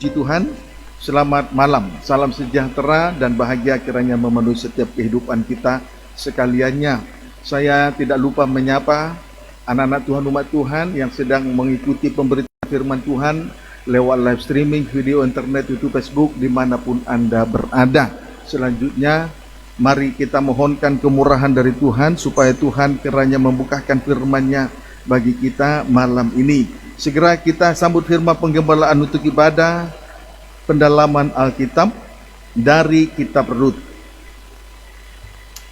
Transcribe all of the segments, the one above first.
Puji Tuhan, selamat malam, salam sejahtera dan bahagia kiranya memenuhi setiap kehidupan kita sekaliannya. Saya tidak lupa menyapa anak-anak Tuhan, umat Tuhan yang sedang mengikuti pemberitaan firman Tuhan lewat live streaming, video internet, YouTube, Facebook, dimanapun Anda berada. Selanjutnya, mari kita mohonkan kemurahan dari Tuhan supaya Tuhan kiranya membukakan firman-Nya bagi kita malam ini. Segera kita sambut firman penggembalaan untuk ibadah pendalaman Alkitab dari kitab Rut.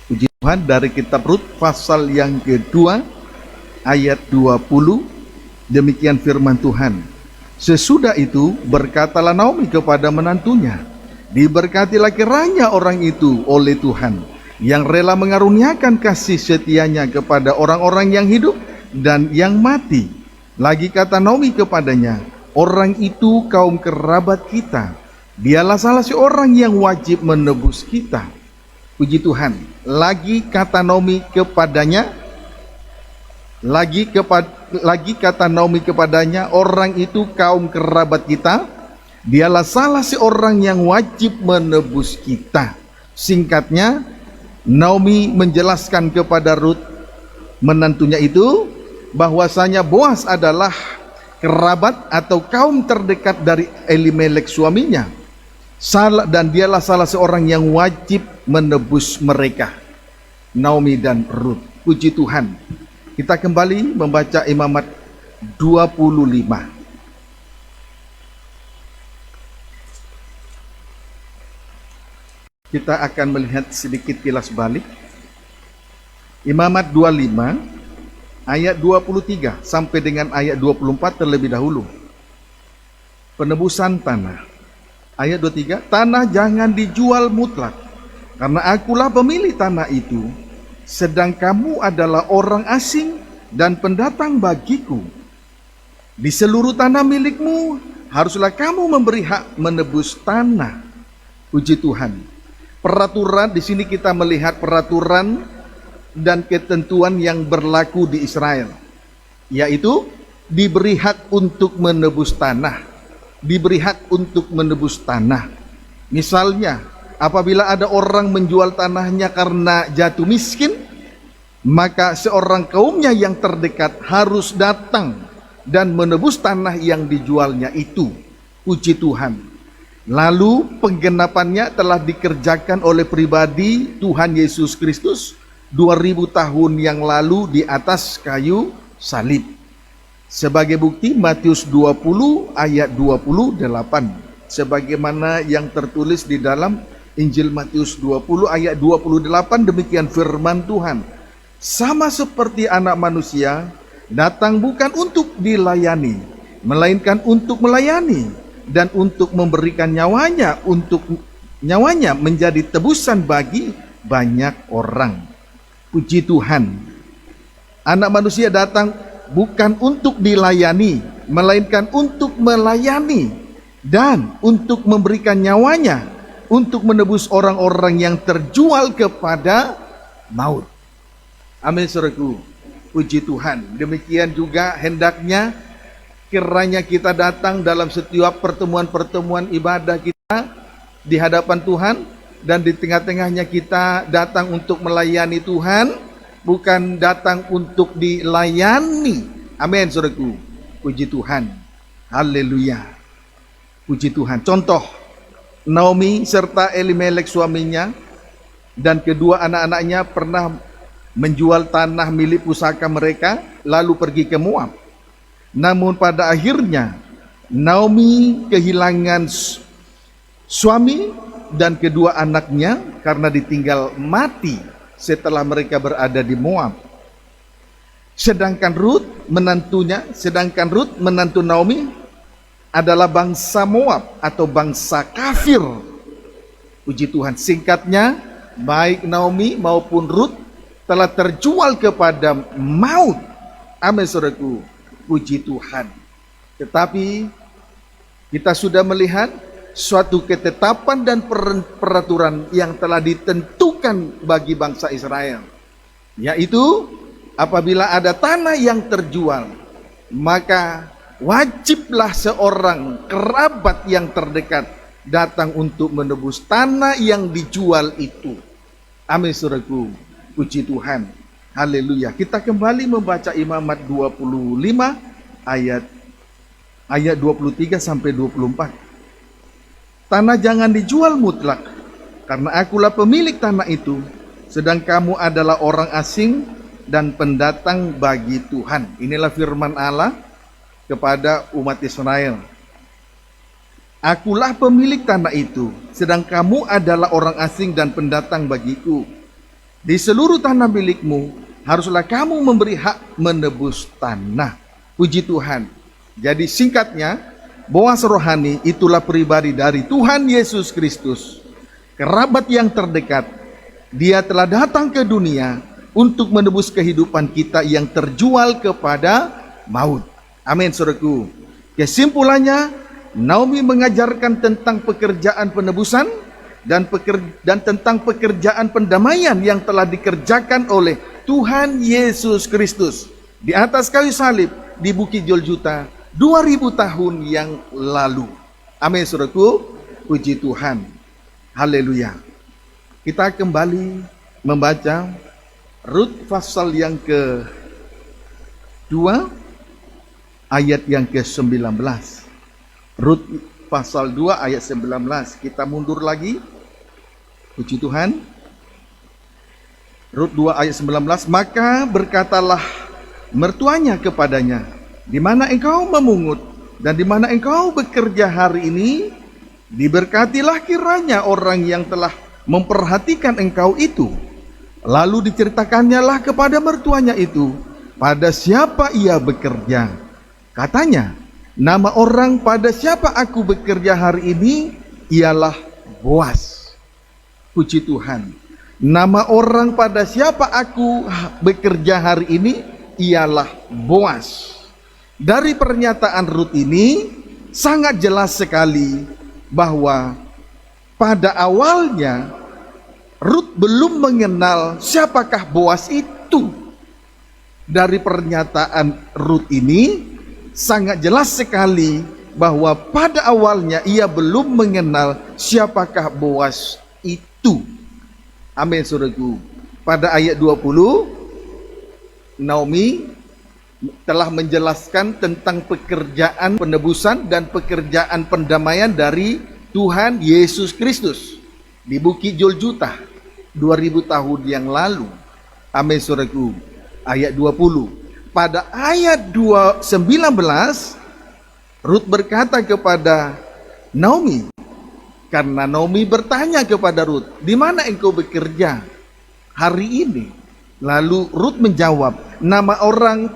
Puji Tuhan, dari kitab Rut pasal yang kedua ayat 20, demikian firman Tuhan. Sesudah itu berkatalah Naomi kepada menantunya, diberkatilah kiranya orang itu oleh Tuhan, yang rela mengaruniakan kasih setianya kepada orang-orang yang hidup dan yang mati. Lagi kata Naomi kepadanya, orang itu kaum kerabat kita, dialah salah seorang yang wajib menebus kita. Puji Tuhan. Lagi kata Naomi kepadanya, lagi kata Naomi kepadanya, orang itu kaum kerabat kita, dialah salah seorang yang wajib menebus kita. Singkatnya, Naomi menjelaskan kepada Rut, menantunya itu, bahwasanya Boas adalah kerabat atau kaum terdekat dari Elimelek suaminya, dan dialah salah seorang yang wajib menebus mereka, Naomi dan Rut. Puji Tuhan. Kita kembali membaca Imamat 25. Kita akan melihat sedikit kilas balik. Imamat 25 ayat 23 sampai dengan ayat 24 terlebih dahulu. Penebusan tanah. Ayat 23, tanah jangan dijual mutlak, karena akulah pemilik tanah itu, sedang kamu adalah orang asing dan pendatang bagiku. Di seluruh tanah milikmu haruslah kamu memberi hak menebus tanah. Puji Tuhan. Peraturan di sini kita melihat peraturan dan ketentuan yang berlaku di Israel, yaitu diberi hak untuk menebus tanah, diberi hak untuk menebus tanah. Misalnya, apabila ada orang menjual tanahnya karena jatuh miskin, maka seorang kaumnya yang terdekat harus datang dan menebus tanah yang dijualnya itu. Puji Tuhan. Lalu penggenapannya telah dikerjakan oleh pribadi Tuhan Yesus Kristus 2000 tahun yang lalu di atas kayu salib. Sebagai bukti Matius 20 ayat 28, sebagaimana yang tertulis di dalam Injil Matius 20 ayat 28, demikian firman Tuhan. Sama seperti anak manusia datang bukan untuk dilayani, melainkan untuk melayani dan untuk memberikan nyawanya menjadi tebusan bagi banyak orang. Puji Tuhan. Anak manusia datang bukan untuk dilayani, melainkan untuk melayani dan untuk memberikan nyawanya untuk menebus orang-orang yang terjual kepada maut. Amin, saudaraku. Puji Tuhan. Demikian juga hendaknya kiranya kita datang dalam setiap pertemuan-pertemuan ibadah kita di hadapan Tuhan, dan di tengah-tengahnya kita datang untuk melayani Tuhan, bukan datang untuk dilayani. Amin, saudaraku. Puji Tuhan. Haleluya. Puji Tuhan. Contoh, Naomi serta Elimelek suaminya dan kedua anak-anaknya pernah menjual tanah milik pusaka mereka lalu pergi ke Moab. Namun pada akhirnya Naomi kehilangan suami dan kedua anaknya karena ditinggal mati setelah mereka berada di Moab. Sedangkan Rut menantu Naomi adalah bangsa Moab atau bangsa kafir. Puji Tuhan. Singkatnya, baik Naomi maupun Rut telah terjual kepada maut. Amin, saudaraku. Puji Tuhan. Tetapi kita sudah melihat suatu ketetapan dan peraturan yang telah ditentukan bagi bangsa Israel, yaitu apabila ada tanah yang terjual, maka wajiblah seorang kerabat yang terdekat datang untuk menebus tanah yang dijual itu. Amin, saudaraku. Puji Tuhan. Haleluya. Kita kembali membaca Imamat 25 ayat 23 sampai 24. Tanah jangan dijual mutlak, karena akulah pemilik tanah itu, sedang kamu adalah orang asing dan pendatang bagi Tuhan. Inilah firman Allah kepada umat Israel. Akulah pemilik tanah itu, sedang kamu adalah orang asing dan pendatang bagiku. Di seluruh tanah milikmu, haruslah kamu memberi hak menebus tanah. Puji Tuhan. Jadi singkatnya, Boas rohani itulah pribadi dari Tuhan Yesus Kristus, kerabat yang terdekat. Dia telah datang ke dunia untuk menebus kehidupan kita yang terjual kepada maut. Amin, saudaraku. Kesimpulannya, Naomi mengajarkan tentang pekerjaan penebusan dan tentang pekerjaan pendamaian yang telah dikerjakan oleh Tuhan Yesus Kristus di atas kayu salib di Bukit Golgota 2000 tahun yang lalu. Amin, saudaraku. Puji Tuhan. Haleluya. Kita kembali membaca Rut pasal yang ke-2 ayat yang ke-19. Rut pasal 2 ayat 19. Kita mundur lagi. Puji Tuhan. Rut 2 ayat 19. Maka berkatalah mertuanya kepadanya, di mana engkau memungut dan di mana engkau bekerja hari ini, diberkatilah kiranya orang yang telah memperhatikan engkau itu. Lalu diceritakannya lah kepada mertuanya itu, pada siapa ia bekerja. Katanya, nama orang pada siapa aku bekerja hari ini ialah Boas. Puji Tuhan. Nama orang pada siapa aku bekerja hari ini ialah Boas. Dari pernyataan Rut ini sangat jelas sekali bahwa pada awalnya Rut belum mengenal siapakah Boas itu. Dari pernyataan Rut ini sangat jelas sekali bahwa pada awalnya ia belum mengenal siapakah Boas itu. Amin, saudaraku. Pada ayat 20, Naomi telah menjelaskan tentang pekerjaan penebusan dan pekerjaan pendamaian dari Tuhan Yesus Kristus di Bukit Golgota 2000 tahun yang lalu. Amin, saudaraku. Ayat 20. Pada ayat 19, Rut berkata kepada Naomi, karena Naomi bertanya kepada Rut, di mana engkau bekerja hari ini? Lalu Rut menjawab, nama orang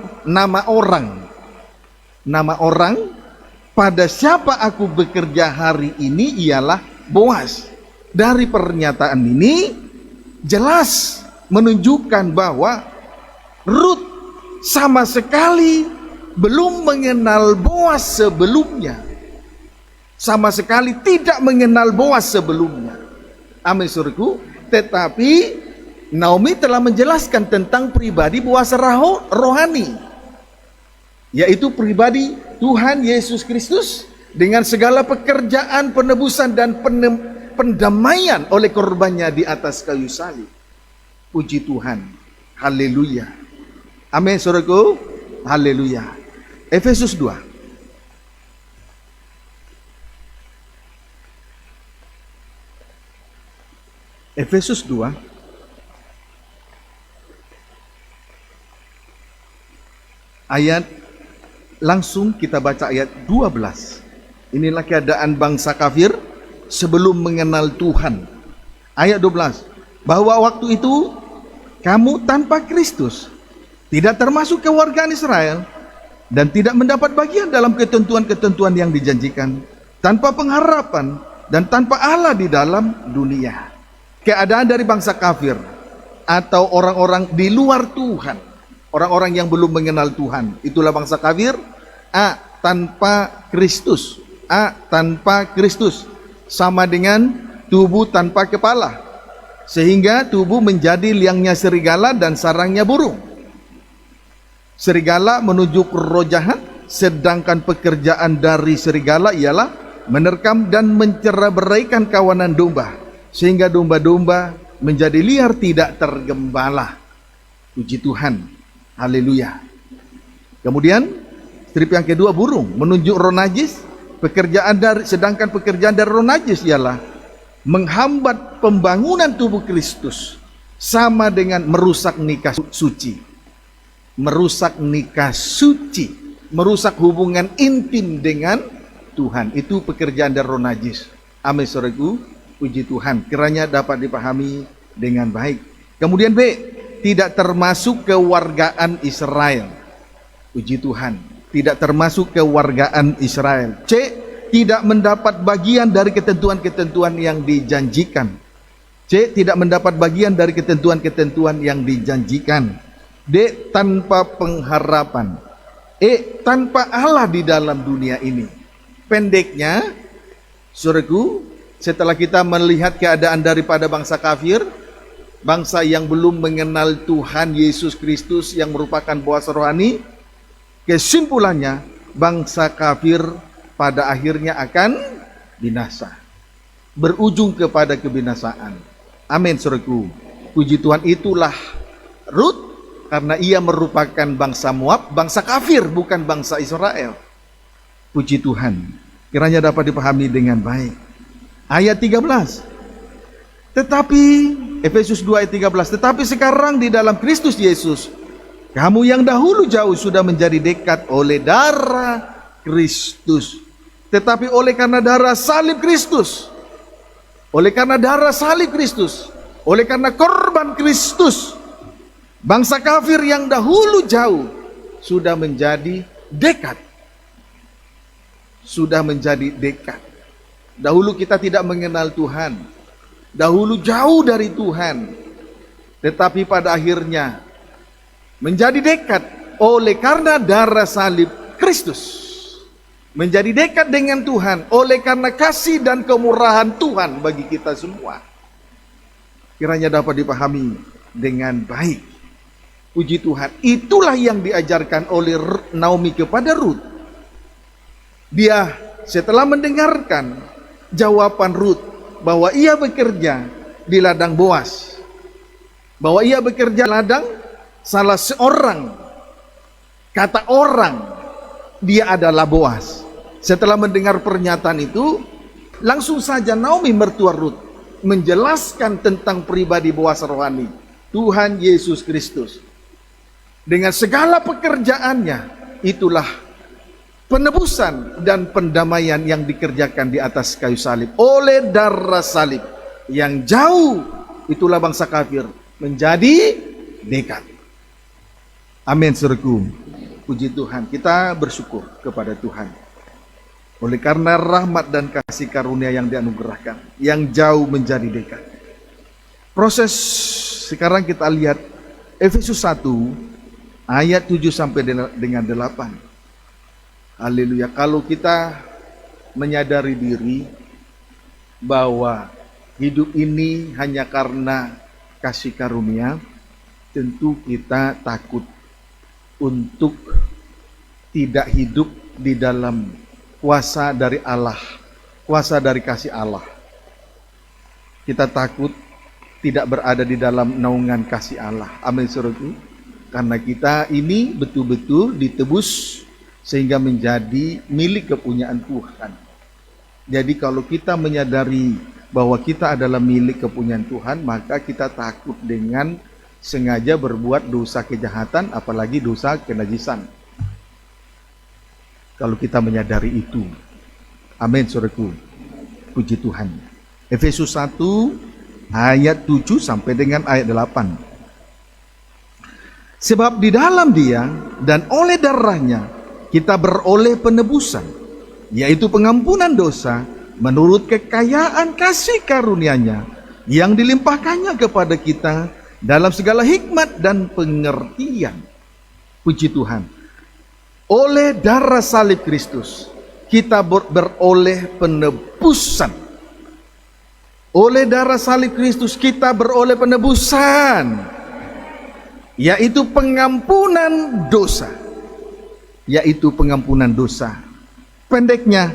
pada siapa aku bekerja hari ini ialah Boas. Dari pernyataan ini jelas menunjukkan bahwa Rut sama sekali belum mengenal Boas sebelumnya. Sama sekali tidak mengenal Boas sebelumnya. Amin, saudaraku. Tetapi Naomi telah menjelaskan tentang pribadi Boas rohani, yaitu pribadi Tuhan Yesus Kristus dengan segala pekerjaan penebusan dan pendamaian oleh korbannya di atas kayu salib. Puji Tuhan. Haleluya. Amin, saudaraku. Haleluya. Efesus 2. Efesus 2 ayat, langsung kita baca ayat 12. Inilah keadaan bangsa kafir sebelum mengenal Tuhan. Ayat 12. Bahwa waktu itu kamu tanpa Kristus, tidak termasuk kewargaan Israel, dan tidak mendapat bagian dalam ketentuan-ketentuan yang dijanjikan, tanpa pengharapan dan tanpa Allah di dalam dunia. Keadaan dari bangsa kafir atau orang-orang di luar Tuhan, orang-orang yang belum mengenal Tuhan, itulah bangsa kafir. Tanpa Kristus. Tanpa Kristus sama dengan tubuh tanpa kepala, sehingga tubuh menjadi liangnya serigala dan sarangnya burung. Serigala menunjuk roh jahat, sedangkan pekerjaan dari serigala ialah menerkam dan mencerai-beraikan kawanan domba, sehingga domba-domba menjadi liar tidak tergembala. Puji Tuhan, haleluya. Kemudian strip yang kedua, burung menunjuk roh najis. Sedangkan pekerjaan dari roh najis ialah menghambat pembangunan tubuh Kristus, sama dengan merusak nikah suci. Merusak nikah suci, merusak hubungan intim dengan Tuhan. Itu pekerjaan dari roh najis. Amin, saudaraku. Puji Tuhan, kiranya dapat dipahami dengan baik. Kemudian B, tidak termasuk kewargaan Israel. Puji Tuhan, tidak termasuk kewargaan Israel. C, tidak mendapat bagian dari ketentuan-ketentuan yang dijanjikan. C, tidak mendapat bagian dari ketentuan-ketentuan yang dijanjikan. D, tanpa pengharapan. E, tanpa Allah di dalam dunia ini. Pendeknya, saudaraku, setelah kita melihat keadaan daripada bangsa kafir, bangsa yang belum mengenal Tuhan Yesus Kristus yang merupakan boas rohani, kesimpulannya bangsa kafir pada akhirnya akan binasa, berujung kepada kebinasaan. Amin, saudaraku. Puji Tuhan, itulah Rut, karena ia merupakan bangsa Moab, bangsa kafir, bukan bangsa Israel. Puji Tuhan, kiranya dapat dipahami dengan baik. Ayat 13. Tetapi Efesus 2 ayat 13, tetapi sekarang di dalam Kristus Yesus, kamu yang dahulu jauh sudah menjadi dekat oleh darah Kristus. Tetapi oleh karena darah salib Kristus, oleh karena darah salib Kristus, oleh karena korban Kristus, bangsa kafir yang dahulu jauh sudah menjadi dekat. Sudah menjadi dekat. Dahulu kita tidak mengenal Tuhan, dahulu jauh dari Tuhan, tetapi pada akhirnya menjadi dekat oleh karena darah salib Kristus. Menjadi dekat dengan Tuhan oleh karena kasih dan kemurahan Tuhan bagi kita semua. Kiranya dapat dipahami dengan baik. Puji Tuhan, itulah yang diajarkan oleh Naomi kepada Rut. Dia setelah mendengarkan jawaban Rut bahwa ia bekerja di ladang Boas, bahwa ia bekerja ladang salah seorang, kata orang dia adalah Boas. Setelah mendengar pernyataan itu, langsung saja Naomi mertua Rut menjelaskan tentang pribadi Boas rohani, Tuhan Yesus Kristus. Dengan segala pekerjaannya, itulah penebusan dan pendamaian yang dikerjakan di atas kayu salib oleh darah salib yang jauh. Itulah bangsa kafir menjadi dekat. Amin, saudaraku. Puji Tuhan, kita bersyukur kepada Tuhan oleh karena rahmat dan kasih karunia yang dianugerahkan, yang jauh menjadi dekat. Proses sekarang kita lihat Efesus 1 ayat 7 sampai dengan 8. Haleluya. Kalau kita menyadari diri bahwa hidup ini hanya karena kasih karunia, tentu kita takut untuk tidak hidup di dalam kuasa dari Allah, kuasa dari kasih Allah. Kita takut tidak berada di dalam naungan kasih Allah. Amin, saudaraku. Karena kita ini betul-betul ditebus sehingga menjadi milik kepunyaan Tuhan. Jadi kalau kita menyadari bahwa kita adalah milik kepunyaan Tuhan, maka kita takut dengan sengaja berbuat dosa kejahatan, apalagi dosa kenajisan. Kalau kita menyadari itu. Amin, saudaraku. Puji Tuhan. Efesus 1 ayat 7 sampai dengan ayat 8. Sebab di dalam Dia dan oleh darahnya kita beroleh penebusan, yaitu pengampunan dosa menurut kekayaan kasih karunia-Nya yang dilimpahkannya kepada kita dalam segala hikmat dan pengertian. Puji Tuhan. Oleh darah salib Kristus kita beroleh penebusan. Oleh darah salib Kristus kita beroleh penebusan, yaitu pengampunan dosa. yaitu pengampunan dosa. Pendeknya,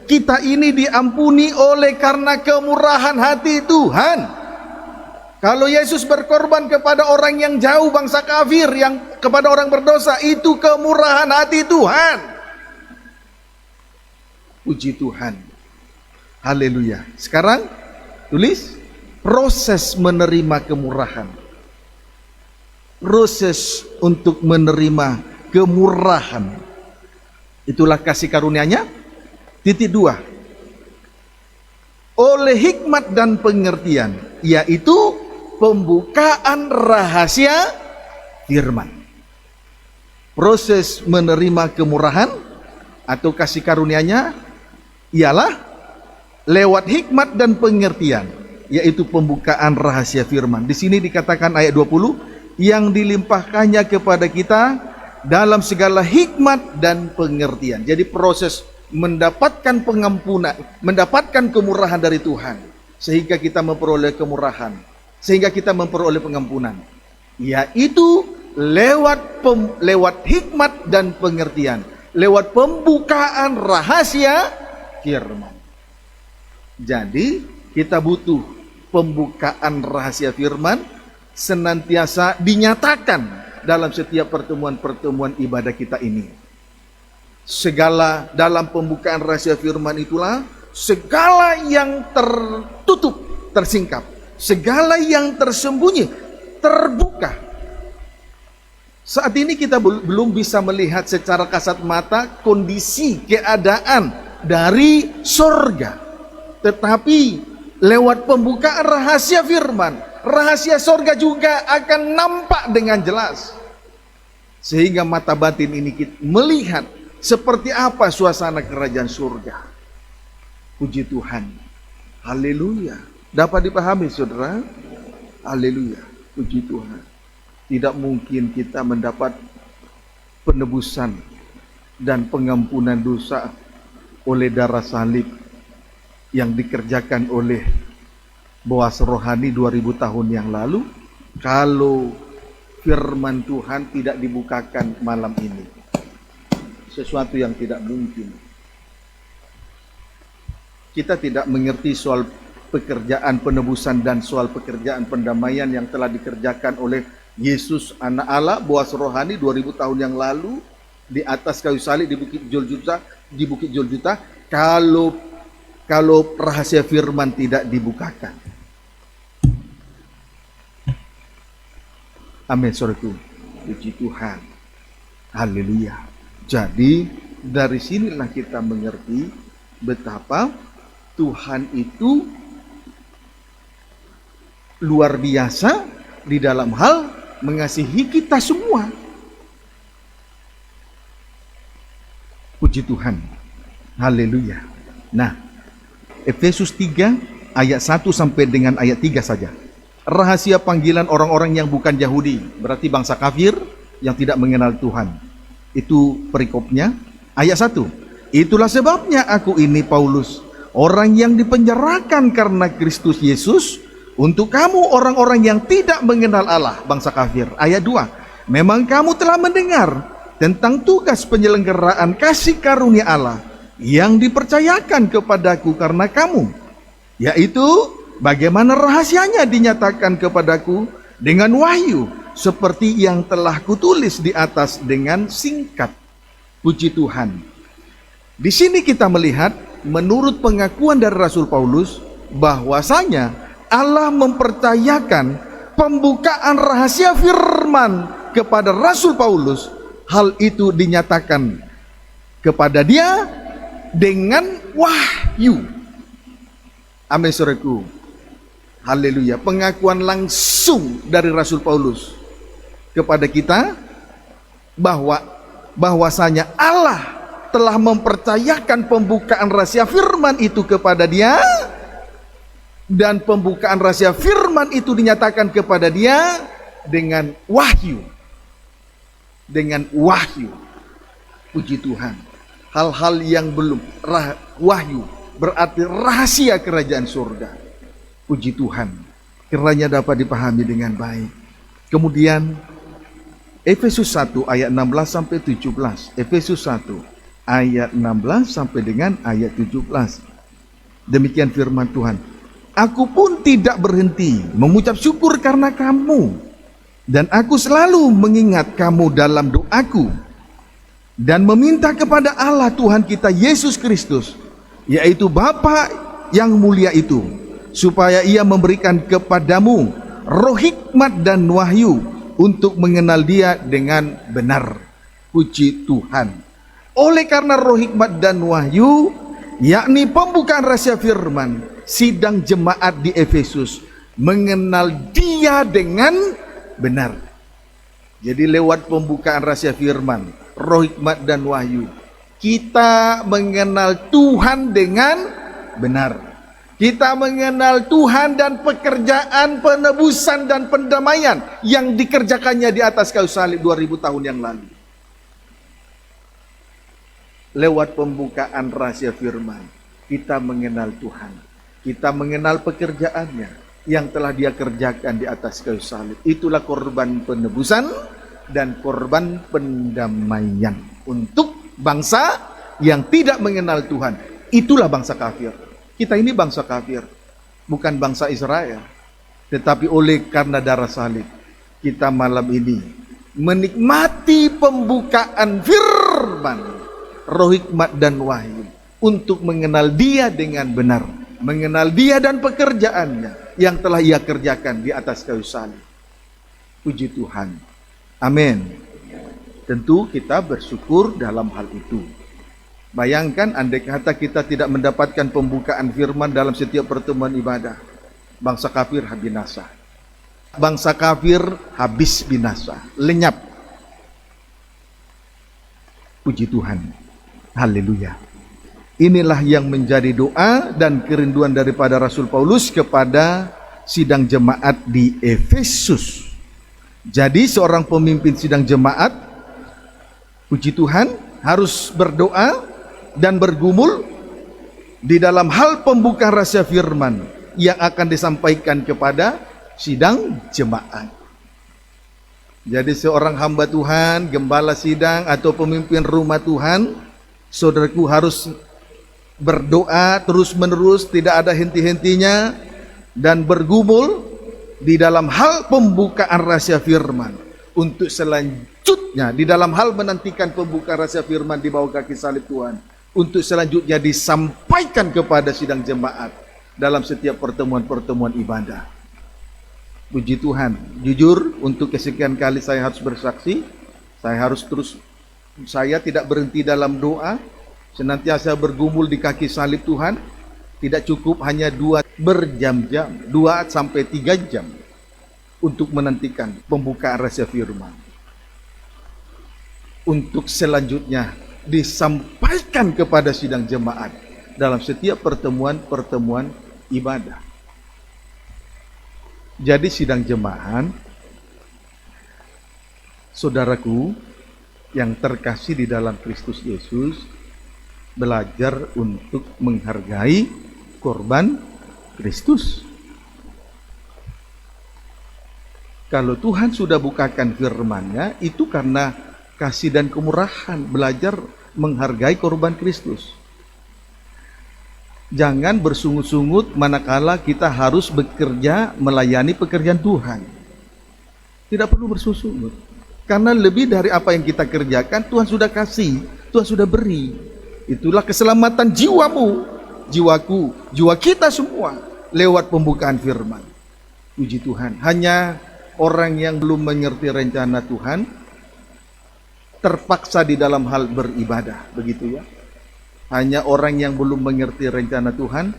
kita ini diampuni oleh karena kemurahan hati Tuhan. Kalau Yesus berkorban kepada orang yang jauh, bangsa kafir, yang kepada orang berdosa, itu kemurahan hati Tuhan. Puji Tuhan. Haleluya. Sekarang tulis proses menerima kemurahan. Proses untuk menerima kemurahan. Itulah kasih karunia-Nya. Titik 2. Oleh hikmat dan pengertian, yaitu pembukaan rahasia firman. Proses menerima kemurahan atau kasih karunia-Nya ialah lewat hikmat dan pengertian, yaitu pembukaan rahasia firman. Di sini dikatakan ayat 20, yang dilimpahkannya kepada kita dalam segala hikmat dan pengertian. Jadi proses mendapatkan pengampunan, mendapatkan kemurahan dari Tuhan, sehingga kita memperoleh kemurahan, sehingga kita memperoleh pengampunan, yaitu lewat hikmat dan pengertian, lewat pembukaan rahasia firman. Jadi kita butuh pembukaan rahasia firman senantiasa dinyatakan dalam setiap pertemuan-pertemuan ibadah kita ini. Segala dalam pembukaan rahasia firman itulah segala yang tertutup tersingkap, segala yang tersembunyi terbuka. Saat ini kita belum bisa melihat secara kasat mata kondisi keadaan dari sorga, tetapi lewat pembukaan rahasia firman, rahasia sorga juga akan nampak dengan jelas, sehingga mata batin ini kita melihat seperti apa suasana kerajaan surga. Puji Tuhan. Haleluya. Dapat dipahami saudara? Haleluya. Puji Tuhan. Tidak mungkin kita mendapat penebusan dan pengampunan dosa oleh darah salib yang dikerjakan oleh Boas rohani 2000 tahun yang lalu, kalau firman Tuhan tidak dibukakan malam ini. Sesuatu yang tidak mungkin. Kita tidak mengerti soal pekerjaan penebusan dan soal pekerjaan pendamaian yang telah dikerjakan oleh Yesus anak Allah, Boas rohani 2000 tahun yang lalu di atas kayu salib di Bukit Golgota, kalau rahasia firman tidak dibukakan. Amin, saudaraku. Puji Tuhan. Haleluya. Jadi dari sinilah kita mengerti betapa Tuhan itu luar biasa di dalam hal mengasihi kita semua. Puji Tuhan. Haleluya. Nah, Efesus 3 ayat 1 sampai dengan ayat 3 saja. Rahasia panggilan orang-orang yang bukan Yahudi, berarti bangsa kafir yang tidak mengenal Tuhan. Itu perikopnya. Ayat 1. Itulah sebabnya aku ini Paulus, orang yang dipenjarakan karena Kristus Yesus, untuk kamu orang-orang yang tidak mengenal Allah, bangsa kafir. Ayat 2. Memang kamu telah mendengar tentang tugas penyelenggaraan kasih karunia Allah yang dipercayakan kepadaku karena kamu, yaitu bagaimana rahasianya dinyatakan kepadaku dengan wahyu, seperti yang telah kutulis di atas dengan singkat. Puji Tuhan. Di sini kita melihat menurut pengakuan dari Rasul Paulus bahwasanya Allah mempercayakan pembukaan rahasia firman kepada Rasul Paulus. Hal itu dinyatakan kepada dia dengan wahyu. Amin, saudaraku. Haleluya. Pengakuan langsung dari Rasul Paulus kepada kita bahwasanya Allah telah mempercayakan pembukaan rahasia firman itu kepada dia, dan pembukaan rahasia firman itu dinyatakan kepada dia dengan wahyu. Dengan wahyu. Puji Tuhan. Hal-hal yang belum wahyu berarti rahasia kerajaan surga. Puji Tuhan. Kiranya dapat dipahami dengan baik. Kemudian Efesus 1 ayat 16 sampai 17. Efesus 1 ayat 16 sampai dengan ayat 17. Demikian firman Tuhan. Aku pun tidak berhenti mengucap syukur karena kamu, dan aku selalu mengingat kamu dalam doaku, dan meminta kepada Allah Tuhan kita Yesus Kristus, yaitu Bapa yang mulia itu, supaya Ia memberikan kepadamu roh hikmat dan wahyu untuk mengenal Dia dengan benar. Puji Tuhan. Oleh karena roh hikmat dan wahyu, yakni pembukaan rahasia firman, sidang jemaat di Efesus mengenal Dia dengan benar. Jadi lewat pembukaan rahasia firman, roh hikmat dan wahyu, kita mengenal Tuhan dengan benar. Kita mengenal Tuhan dan pekerjaan penebusan dan pendamaian yang dikerjakannya di atas kayu salib 2000 tahun yang lalu. Lewat pembukaan rahasia firman, kita mengenal Tuhan. Kita mengenal pekerjaannya yang telah Dia kerjakan di atas kayu salib. Itulah korban penebusan dan korban pendamaian untuk bangsa yang tidak mengenal Tuhan. Itulah bangsa kafir. Kita ini bangsa kafir, bukan bangsa Israel. Tetapi oleh karena darah salib, kita malam ini menikmati pembukaan firman, roh hikmat dan wahyu, untuk mengenal Dia dengan benar, mengenal Dia dan pekerjaannya yang telah Ia kerjakan di atas kayu salib. Puji Tuhan. Amin. Tentu kita bersyukur dalam hal itu. Bayangkan andai kata kita tidak mendapatkan pembukaan firman dalam setiap pertemuan ibadah, bangsa kafir habis binasa. Bangsa kafir habis binasa, lenyap. Puji Tuhan. Haleluya. Inilah yang menjadi doa dan kerinduan daripada Rasul Paulus kepada sidang jemaat di Efesus. Jadi seorang pemimpin sidang jemaat, puji Tuhan, harus berdoa dan bergumul di dalam hal pembukaan rahasia firman yang akan disampaikan kepada sidang jemaat. Jadi seorang hamba Tuhan, gembala sidang atau pemimpin rumah Tuhan, saudaraku, harus berdoa terus menerus, tidak ada henti-hentinya, dan bergumul di dalam hal pembukaan rahasia firman. Untuk selanjutnya di dalam hal menantikan pembukaan rahasia firman di bawah kaki salib Tuhan, untuk selanjutnya disampaikan kepada sidang jemaat dalam setiap pertemuan-pertemuan ibadah. Puji Tuhan. Jujur, untuk kesekian kali saya harus bersaksi, saya tidak berhenti dalam doa, senantiasa bergumul di kaki salib Tuhan. Tidak cukup hanya 2 berjam-jam, 2 sampai 3 jam untuk menantikan pembukaan rahasia firman, untuk selanjutnya disampaikan kepada sidang jemaat dalam setiap pertemuan-pertemuan ibadah. Jadi sidang jemaat, saudaraku yang terkasih di dalam Kristus Yesus, belajar untuk menghargai korban Kristus. Kalau Tuhan sudah bukakan firman-Nya, itu karena kasih dan kemurahan, belajar menghargai korban Kristus. Jangan bersungut-sungut manakala kita harus bekerja melayani pekerjaan Tuhan. Tidak perlu bersungut-sungut, karena lebih dari apa yang kita kerjakan, Tuhan sudah kasih, Tuhan sudah beri. Itulah keselamatan jiwamu, jiwaku, jiwa kita semua lewat pembukaan firman. Puji Tuhan. Hanya orang yang belum mengerti rencana Tuhan terpaksa di dalam hal beribadah, begitu ya. Hanya orang yang belum mengerti rencana Tuhan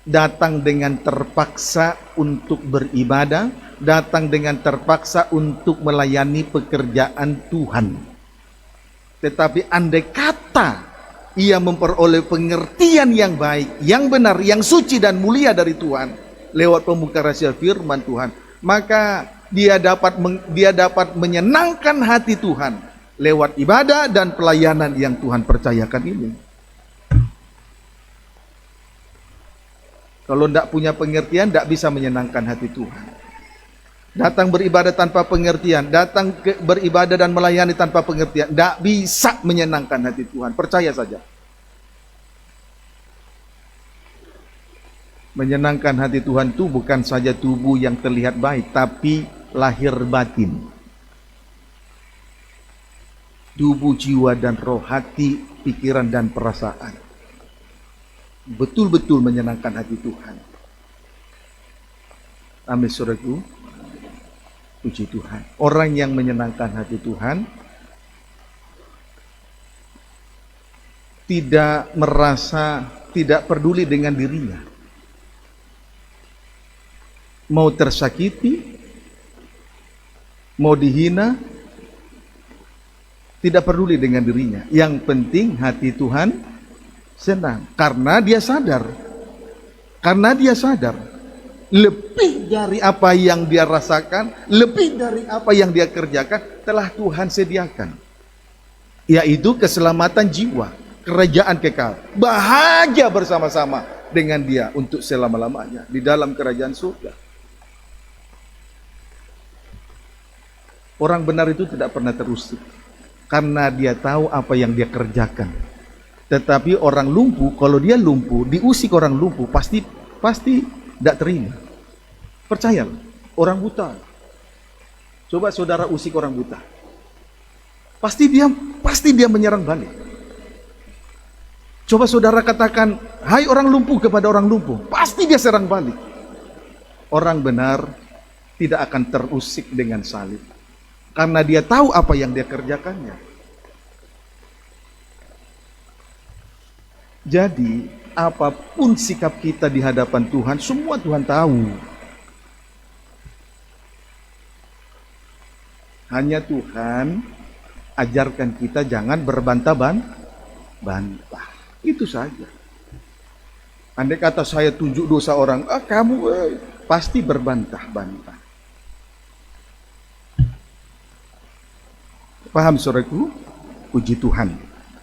datang dengan terpaksa untuk beribadah, datang dengan terpaksa untuk melayani pekerjaan Tuhan. Tetapi andai kata ia memperoleh pengertian yang baik, yang benar, yang suci dan mulia dari Tuhan lewat pembukaan rahasia firman Tuhan, maka dia dapat menyenangkan hati Tuhan lewat ibadah dan pelayanan yang Tuhan percayakan ini. Kalau tidak punya pengertian, tidak bisa menyenangkan hati Tuhan. datang beribadah tanpa pengertian, datang beribadah dan melayani tanpa pengertian, tidak bisa menyenangkan hati Tuhan. Percaya saja. Menyenangkan hati Tuhan itu bukan saja tubuh yang terlihat baik, tapi lahir batin. Tubuh, jiwa, dan roh, hati, pikiran, dan perasaan. Betul-betul menyenangkan hati Tuhan. Amin, saudaraku. Puji Tuhan. Orang yang menyenangkan hati Tuhan tidak merasa, tidak peduli dengan dirinya. Mau tersakiti, mau dihina, tidak peduli dengan dirinya. Yang penting hati Tuhan senang. Karena dia sadar. Lebih dari apa yang dia rasakan, lebih dari apa yang dia kerjakan, telah Tuhan sediakan. Yaitu keselamatan jiwa, kerajaan kekal. Bahagia bersama-sama dengan dia untuk selama-lamanya di dalam kerajaan surga. Orang benar itu tidak pernah terusik, karena dia tahu apa yang dia kerjakan. Tetapi orang lumpuh, kalau dia lumpuh, diusik orang lumpuh, pasti tidak terima. Percayalah, orang buta. Coba saudara usik orang buta. Pasti dia menyerang balik. Coba saudara katakan, hai orang lumpuh kepada orang lumpuh, pasti dia serang balik. Orang benar tidak akan terusik dengan salib, karena dia tahu apa yang dia kerjakannya. Jadi, apapun sikap kita di hadapan Tuhan, semua Tuhan tahu. Hanya Tuhan ajarkan kita jangan berbantah-bantah. Itu saja. Andai kata saya tunjuk dosa orang, kamu pasti berbantah-bantah. Paham saudaraku? Puji Tuhan.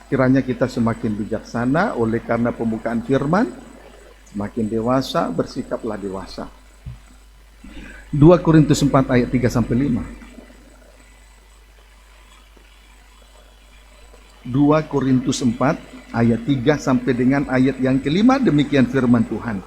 Kiranya kita semakin bijaksana oleh karena pembukaan firman, semakin dewasa, bersikaplah dewasa. 2 Korintus 4 ayat 3-5. 2 Korintus 4 ayat 3 sampai dengan ayat yang kelima, demikian firman Tuhan.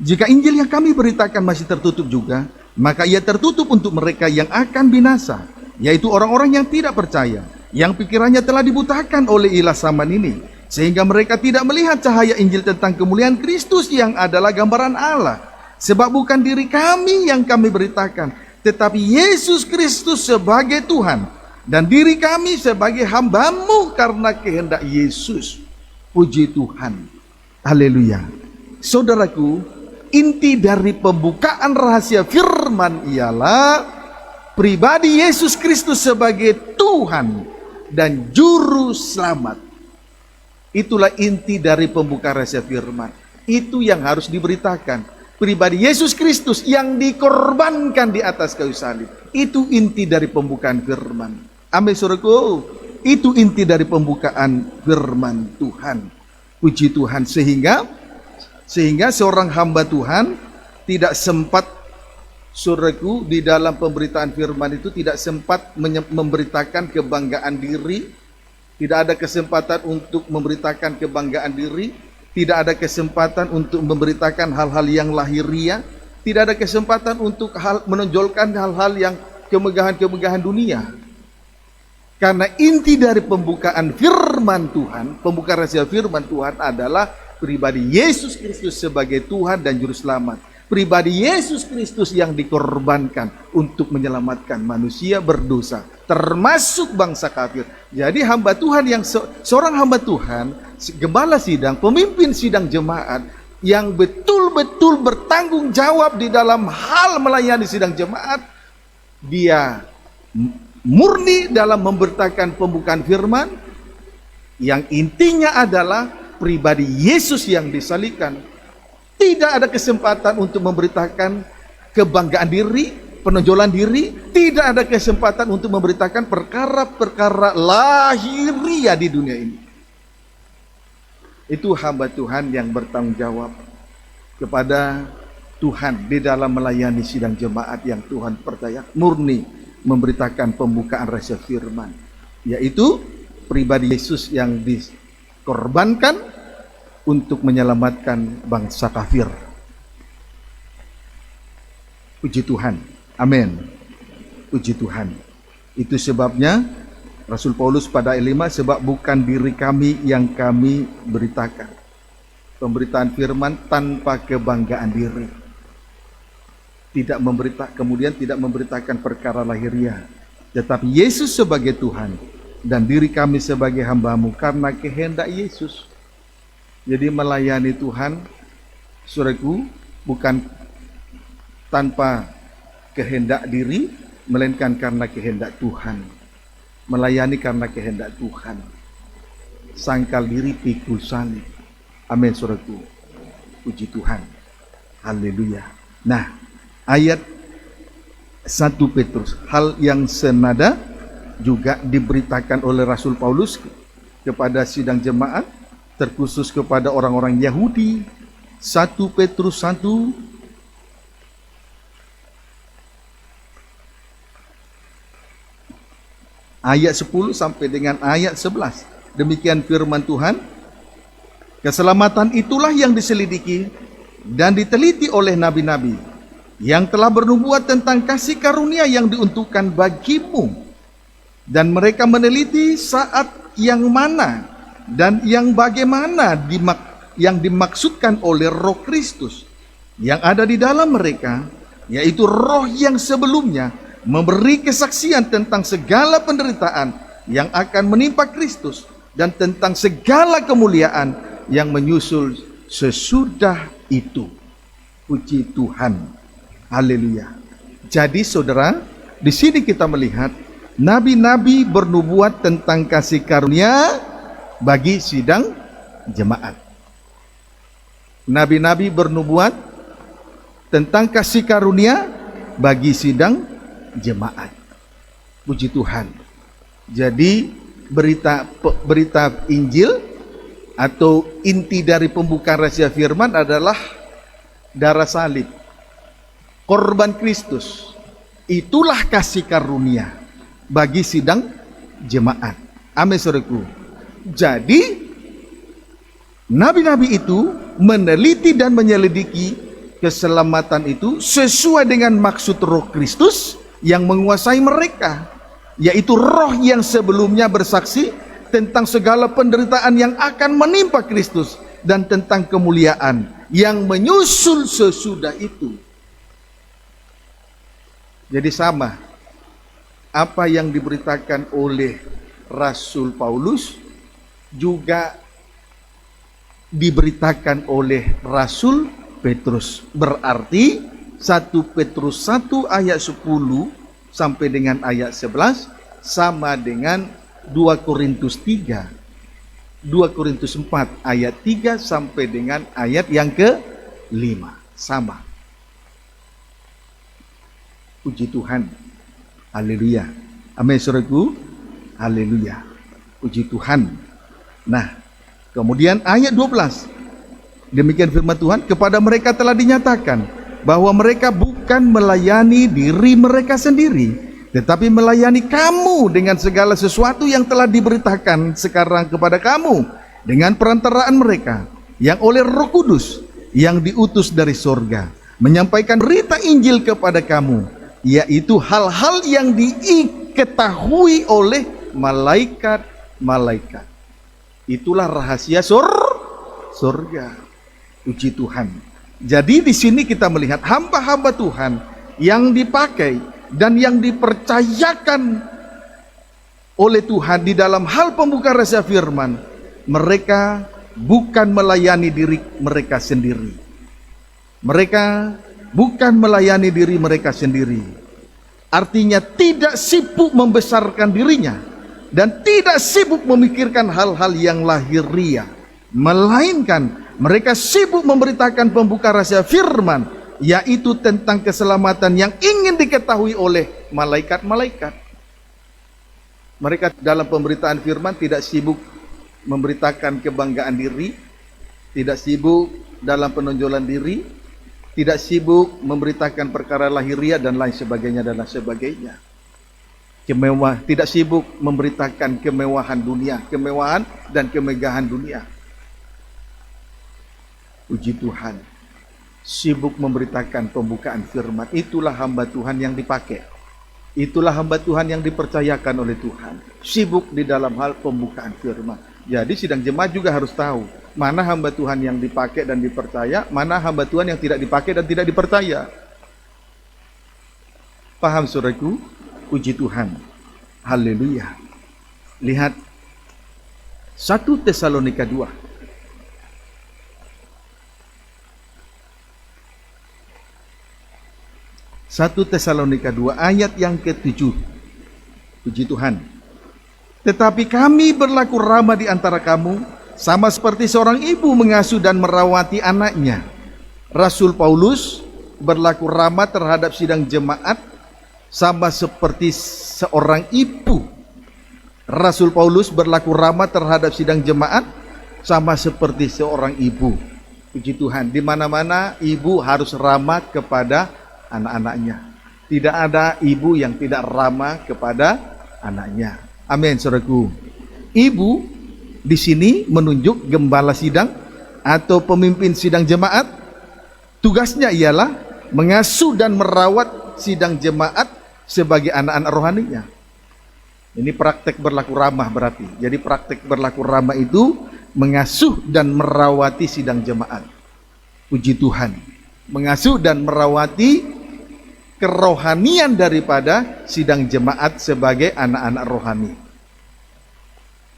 Jika Injil yang kami beritakan masih tertutup juga, maka ia tertutup untuk mereka yang akan binasa, yaitu orang-orang yang tidak percaya, yang pikirannya telah dibutakan oleh ilah zaman ini, sehingga mereka tidak melihat cahaya Injil tentang kemuliaan Kristus yang adalah gambaran Allah. Sebab bukan diri kami yang kami beritakan, tetapi Yesus Kristus sebagai Tuhan, dan diri kami sebagai hamba-Mu karena kehendak Yesus. Puji Tuhan. Haleluya. Saudaraku, inti dari pembukaan rahasia firman ialah pribadi Yesus Kristus sebagai Tuhan dan Juru Selamat. Itulah inti dari pembukaan rahasia firman. Itu yang harus diberitakan. Pribadi Yesus Kristus yang dikorbankan di atas kayu salib. Itu inti dari pembukaan firman. Amin saudaraku. Itu inti dari pembukaan firman Tuhan. Puji Tuhan. Sehingga seorang hamba Tuhan tidak sempat, saudaraku, di dalam pemberitaan firman itu tidak sempat memberitakan kebanggaan diri. Tidak ada kesempatan untuk memberitakan kebanggaan diri. Tidak ada kesempatan untuk memberitakan hal-hal yang lahiriah. Tidak ada kesempatan untuk menonjolkan hal-hal yang kemegahan-kemegahan dunia. Karena inti dari pembukaan firman Tuhan, pembukaan rahasia firman Tuhan adalah pribadi Yesus Kristus sebagai Tuhan dan Juru Selamat. Pribadi Yesus Kristus yang dikorbankan untuk menyelamatkan manusia berdosa, termasuk bangsa kafir. Jadi hamba Tuhan yang seorang hamba Tuhan, gembala sidang, pemimpin sidang jemaat yang betul-betul bertanggung jawab di dalam hal melayani sidang jemaat, dia murni dalam memberitakan pembukaan firman yang intinya adalah pribadi Yesus yang disalibkan. Tidak ada kesempatan untuk memberitakan kebanggaan diri, penonjolan diri. Tidak ada kesempatan untuk memberitakan perkara-perkara lahiriah di dunia ini. Itu hamba Tuhan yang bertanggung jawab kepada Tuhan di dalam melayani sidang jemaat yang Tuhan percaya, murni memberitakan pembukaan rahasia firman, yaitu pribadi Yesus yang dikorbankan untuk menyelamatkan bangsa kafir. Puji Tuhan, amin. Puji Tuhan. Itu sebabnya Rasul Paulus pada ayat 5, sebab bukan diri kami yang kami beritakan. Pemberitaan firman tanpa kebanggaan diri. Kemudian tidak memberitakan perkara lahiriah, tetapi Yesus sebagai Tuhan dan diri kami sebagai hamba-Mu karena kehendak Yesus. Jadi melayani Tuhan, saudaraku, bukan tanpa kehendak diri, melainkan karena kehendak Tuhan. Melayani karena kehendak Tuhan. Sangkal diri pikul salib. Amin, saudaraku. Puji Tuhan. Haleluya. Nah, ayat 1 Petrus, hal yang senada juga diberitakan oleh Rasul Paulus kepada sidang jemaat, terkhusus kepada orang-orang Yahudi. 1 Petrus 1 ayat 10 sampai dengan ayat 11. Demikian firman Tuhan. Keselamatan itulah yang diselidiki dan diteliti oleh nabi-nabi yang telah bernubuat tentang kasih karunia yang diuntukkan bagimu. Dan mereka meneliti saat yang mana dan yang bagaimana yang dimaksudkan oleh Roh Kristus yang ada di dalam mereka, yaitu roh yang sebelumnya memberi kesaksian tentang segala penderitaan yang akan menimpa Kristus dan tentang segala kemuliaan yang menyusul sesudah itu. Puji Tuhan. Haleluya. Jadi saudara, di sini kita melihat nabi-nabi bernubuat tentang kasih karunia bagi sidang jemaat. Nabi-nabi bernubuat tentang kasih karunia bagi sidang jemaat. Puji Tuhan. Jadi berita Injil atau inti dari pembukaan rahasia firman adalah darah salib, korban Kristus. Itulah kasih karunia bagi sidang jemaat. Amin, saudaraku. Jadi nabi-nabi itu meneliti dan menyelidiki keselamatan itu sesuai dengan maksud Roh Kristus yang menguasai mereka, yaitu roh yang sebelumnya bersaksi tentang segala penderitaan yang akan menimpa Kristus dan tentang kemuliaan yang menyusul sesudah itu. Jadi sama apa yang diberitakan oleh Rasul Paulus juga diberitakan oleh Rasul Petrus. Berarti 1 Petrus 1 ayat 10 sampai dengan ayat 11 sama dengan 2 Korintus 3, 2 Korintus 4 ayat 3 sampai dengan ayat yang ke-5. Sama. Puji Tuhan. Haleluya. Amin, saudaraku. Haleluya. Puji Tuhan. Nah, kemudian ayat 12. Demikian firman Tuhan, kepada mereka telah dinyatakan bahwa mereka bukan melayani diri mereka sendiri, tetapi melayani kamu dengan segala sesuatu yang telah diberitakan sekarang kepada kamu dengan perantaraan mereka yang oleh Roh Kudus yang diutus dari sorga menyampaikan berita Injil kepada kamu, yaitu hal-hal yang diketahui oleh malaikat-malaikat. Itulah rahasia sorga. Puji Tuhan. Jadi di sini kita melihat hamba-hamba Tuhan yang dipakai dan yang dipercayakan oleh Tuhan di dalam hal pembukaan rahasia firman, mereka bukan melayani diri mereka sendiri. Mereka bukan melayani diri mereka sendiri. Artinya tidak sibuk membesarkan dirinya dan tidak sibuk memikirkan hal-hal yang lahiriah, melainkan mereka sibuk memberitakan pembukaan rahasia firman, yaitu tentang keselamatan yang ingin diketahui oleh malaikat-malaikat. Mereka dalam pemberitaan firman tidak sibuk memberitakan kebanggaan diri, tidak sibuk dalam penonjolan diri, tidak sibuk memberitakan perkara lahiriah dan lain sebagainya dan lain sebagainya. Tidak sibuk memberitakan kemewahan dunia, kemewahan dan kemegahan dunia. Puji Tuhan, sibuk memberitakan pembukaan firman. Itulah hamba Tuhan yang dipakai. Itulah hamba Tuhan yang dipercayakan oleh Tuhan. Sibuk di dalam hal pembukaan firman. Jadi sidang jemaat juga harus tahu mana hamba Tuhan yang dipakai dan dipercaya, mana hamba Tuhan yang tidak dipakai dan tidak dipercaya. Paham saudaraku? Puji Tuhan. Haleluya. Lihat 1 Tesalonika 2. 1 Tesalonika 2 ayat yang ke-7. Puji Tuhan. Tetapi kami berlaku ramah di antara kamu, sama seperti seorang ibu mengasuh dan merawati anaknya. Rasul Paulus berlaku ramah terhadap sidang jemaat sama seperti seorang ibu. Rasul Paulus berlaku ramah terhadap sidang jemaat sama seperti seorang ibu. Puji Tuhan, di mana-mana ibu harus ramah kepada anak-anaknya. Tidak ada ibu yang tidak ramah kepada anaknya. Amin, saudaraku. Ibu di sini menunjuk gembala sidang atau pemimpin sidang jemaat. Tugasnya ialah mengasuh dan merawat sidang jemaat sebagai anak-anak rohaninya. Ini praktek berlaku ramah berarti. Jadi praktek berlaku ramah itu mengasuh dan merawati sidang jemaat. Puji Tuhan. Mengasuh dan merawati kerohanian daripada sidang jemaat sebagai anak-anak rohani.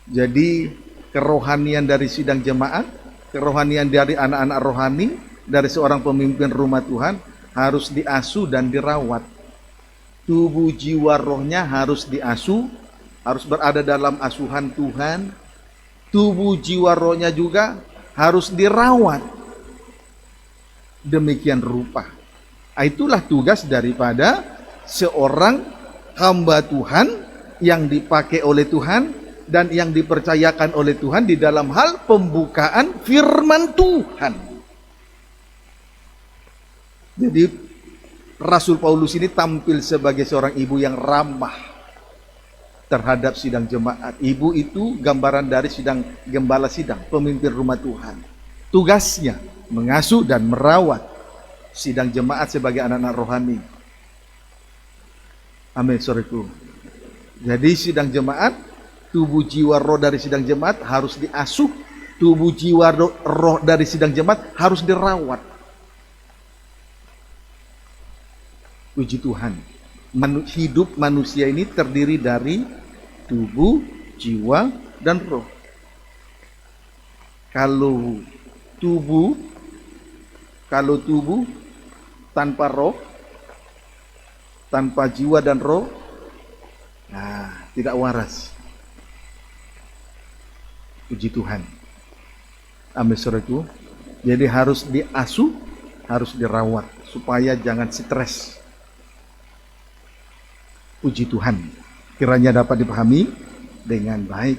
Jadi kerohanian dari sidang jemaat, kerohanian dari anak-anak rohani, dari seorang pemimpin rumah Tuhan harus diasuh dan dirawat. Tubuh jiwa rohnya harus diasuh, harus berada dalam asuhan Tuhan. Tubuh jiwa rohnya juga harus dirawat. Demikian rupa. Itulah tugas daripada seorang hamba Tuhan yang dipakai oleh Tuhan dan yang dipercayakan oleh Tuhan di dalam hal pembukaan firman Tuhan. Jadi Rasul Paulus ini tampil sebagai seorang ibu yang ramah terhadap sidang jemaat. Ibu itu gambaran dari gembala sidang, pemimpin rumah Tuhan. Tugasnya mengasuh dan merawat sidang jemaat sebagai anak-anak rohani. Amin, saudaraku. Jadi sidang jemaat, tubuh jiwa roh dari sidang jemaat harus diasuh. Tubuh jiwa roh dari sidang jemaat harus dirawat. Puji Tuhan. Hidup manusia ini terdiri dari tubuh, jiwa, dan roh. Kalau tubuh tanpa roh, tanpa jiwa dan roh, nah, tidak waras. Puji Tuhan. Amin, saudaraku. Jadi harus diasuh, harus dirawat supaya jangan stres. Puji Tuhan. Kiranya dapat dipahami dengan baik.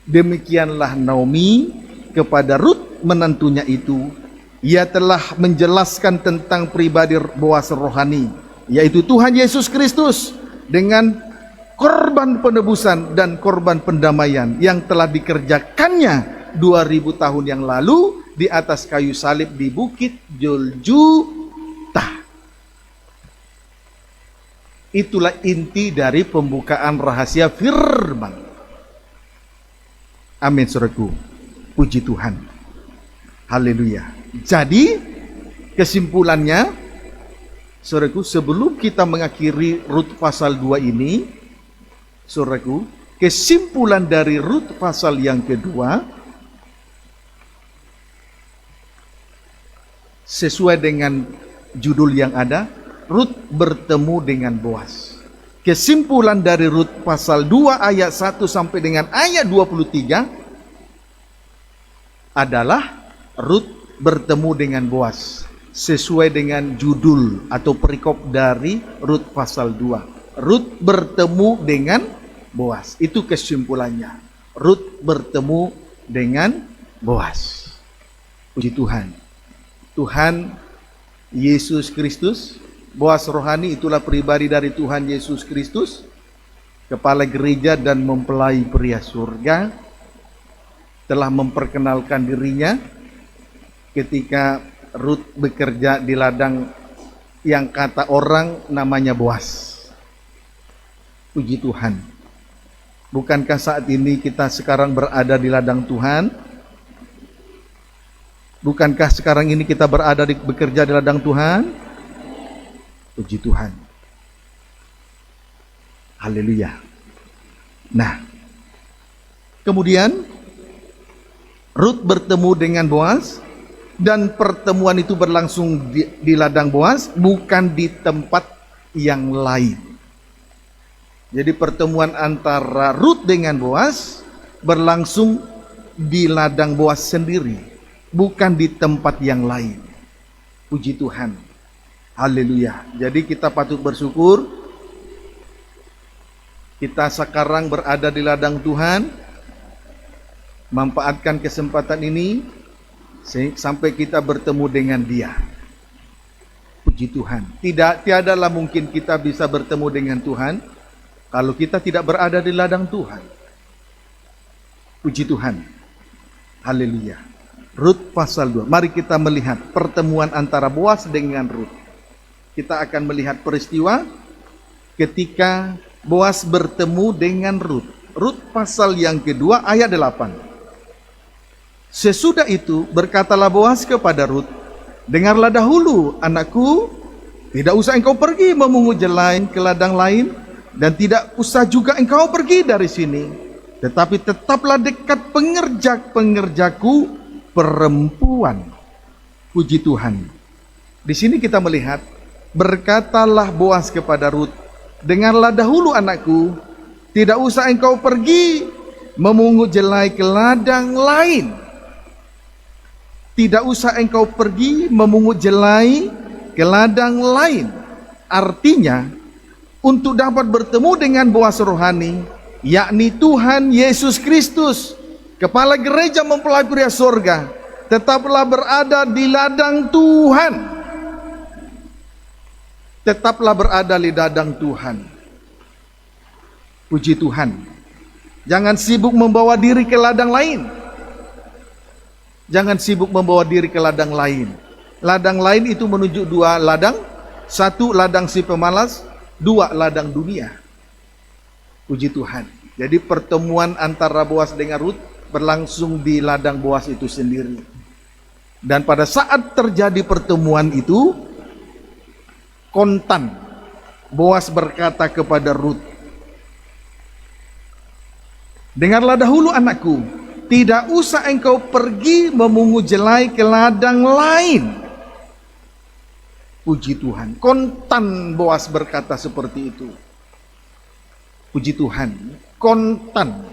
Demikianlah Naomi kepada Rut menantunya itu. Ia telah menjelaskan tentang pribadi Boas rohani, yaitu Tuhan Yesus Kristus, dengan korban penebusan dan korban pendamaian yang telah dikerjakannya 2000 tahun yang lalu di atas kayu salib di Bukit Golgota. Itulah inti dari pembukaan rahasia firman. Amin, saudaraku. Puji Tuhan. Haleluya. Jadi kesimpulannya, saudaraku, sebelum kita mengakhiri Rut pasal 2 ini, saudaraku, kesimpulan dari Rut pasal yang kedua sesuai dengan judul yang ada, Rut bertemu dengan Boas. Kesimpulan dari Rut pasal 2 ayat 1 sampai dengan ayat 23 adalah Rut bertemu dengan Boas. Sesuai dengan judul atau perikop dari Rut pasal 2. Rut bertemu dengan Boas. Itu kesimpulannya. Rut bertemu dengan Boas. Puji Tuhan. Tuhan Yesus Kristus. Boas rohani itulah pribadi dari Tuhan Yesus Kristus, kepala gereja dan mempelai pria surga. Telah memperkenalkan dirinya ketika Rut bekerja di ladang yang kata orang namanya Boas. Puji Tuhan. Bukankah saat ini kita sekarang berada di ladang Tuhan? Bukankah sekarang ini kita bekerja di ladang Tuhan? Puji Tuhan. Haleluya. Nah, kemudian Rut bertemu dengan Boas, dan pertemuan itu berlangsung di ladang Boas, bukan di tempat yang lain. Jadi pertemuan antara Rut dengan Boas berlangsung di ladang Boas sendiri, bukan di tempat yang lain. Puji Tuhan. Haleluya. Jadi kita patut bersyukur kita sekarang berada di ladang Tuhan, manfaatkan kesempatan ini sampai kita bertemu dengan Dia. Puji Tuhan. Tiadalah mungkin kita bisa bertemu dengan Tuhan kalau kita tidak berada di ladang Tuhan. Puji Tuhan. Haleluya. Rut pasal 2. Mari kita melihat pertemuan antara Boas dengan Rut. Kita akan melihat peristiwa ketika Boas bertemu dengan Rut. Rut pasal yang kedua ayat 8. Sesudah itu berkatalah Boas kepada Rut, dengarlah dahulu anakku, tidak usah engkau pergi memungut jelai ke ladang lain, dan tidak usah juga engkau pergi dari sini, tetapi tetaplah dekat pengerjaku perempuan. Puji Tuhan. Di sini kita melihat, berkatalah Boas kepada Rut, dengarlah dahulu anakku, tidak usah engkau pergi memungut jelai ke ladang lain. Tidak usah engkau pergi memungut jelai ke ladang lain. Artinya, untuk dapat bertemu dengan Boas rohani, yakni Tuhan Yesus Kristus, kepala gereja mempelai pria surga, tetaplah berada di ladang Tuhan. Tetaplah berada di ladang Tuhan. Puji Tuhan. Jangan sibuk membawa diri ke ladang lain. Jangan sibuk membawa diri ke ladang lain. Ladang lain itu menunjuk dua ladang. Satu ladang si pemalas, dua ladang dunia. Puji Tuhan. Jadi pertemuan antara Boas dengan Rut berlangsung di ladang Boas itu sendiri. Dan pada saat terjadi pertemuan itu, kontan Boas berkata kepada Rut, dengarlah dahulu anakku, tidak usah engkau pergi memungut jelai ke ladang lain. Puji Tuhan. Kontan Boas berkata seperti itu. Puji Tuhan. Kontan.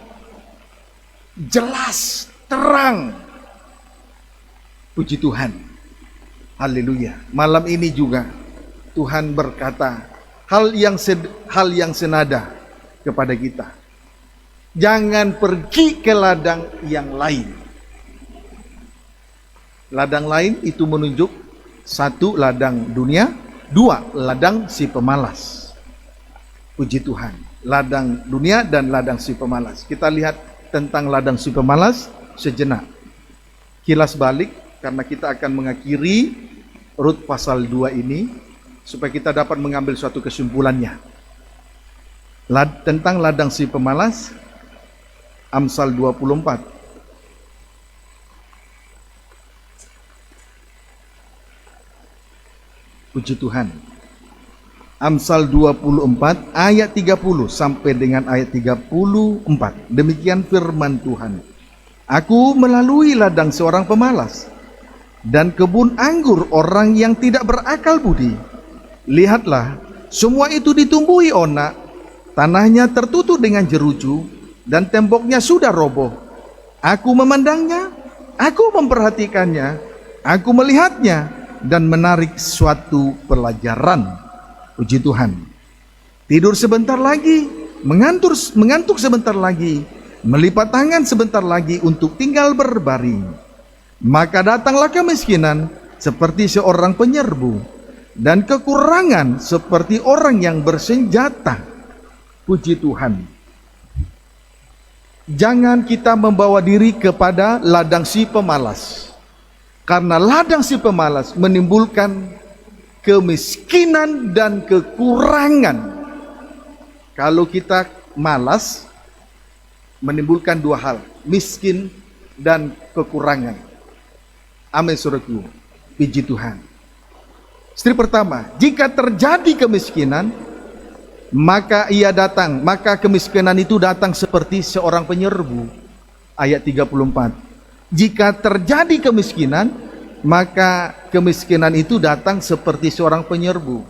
Jelas, terang. Puji Tuhan. Haleluya. Malam ini juga Tuhan berkata hal yang senada kepada kita. Jangan pergi ke ladang yang lain. Ladang lain itu menunjuk satu ladang dunia, dua ladang si pemalas. Puji Tuhan. Ladang dunia dan ladang si pemalas. Kita lihat tentang ladang si pemalas sejenak. Kilas balik karena kita akan mengakhiri Rut pasal 2 ini, supaya kita dapat mengambil suatu kesimpulannya. Tentang ladang si pemalas, Amsal 24. Puji Tuhan. Amsal 24 ayat 30 sampai dengan ayat 34. Demikian firman Tuhan. Aku melalui ladang seorang pemalas dan kebun anggur orang yang tidak berakal budi. Lihatlah, semua itu ditumbuhi onak, tanahnya tertutup dengan jeruju, dan temboknya sudah roboh. Aku memandangnya, aku memperhatikannya, aku melihatnya, dan menarik suatu pelajaran. Puji Tuhan. Tidur sebentar lagi, mengantuk sebentar lagi, melipat tangan sebentar lagi untuk tinggal berbaring. Maka datanglah kemiskinan seperti seorang penyerbu, dan kekurangan seperti orang yang bersenjata. Puji Tuhan. Jangan kita membawa diri kepada ladang si pemalas, karena ladang si pemalas menimbulkan kemiskinan dan kekurangan. Kalau kita malas, menimbulkan dua hal, miskin dan kekurangan. Amin, saudaraku. Puji Tuhan. Istri pertama, jika terjadi kemiskinan, maka kemiskinan itu datang seperti seorang penyerbu. Ayat 34. Jika terjadi kemiskinan, maka kemiskinan itu datang seperti seorang penyerbu,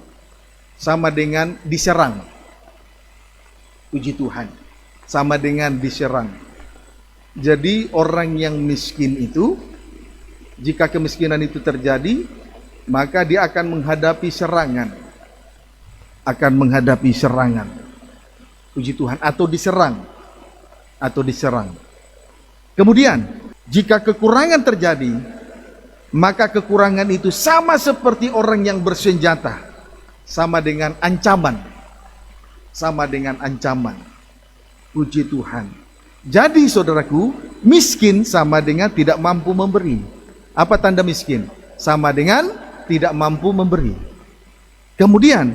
sama dengan diserang. Puji Tuhan. Sama dengan diserang. Jadi orang yang miskin itu, jika kemiskinan itu terjadi, maka dia akan menghadapi serangan. Puji Tuhan. Atau diserang. Kemudian, jika kekurangan terjadi, maka kekurangan itu sama seperti orang yang bersenjata, sama dengan ancaman. Puji Tuhan. Jadi saudaraku, miskin sama dengan tidak mampu memberi. Apa tanda miskin? Sama dengan tidak mampu memberi. Kemudian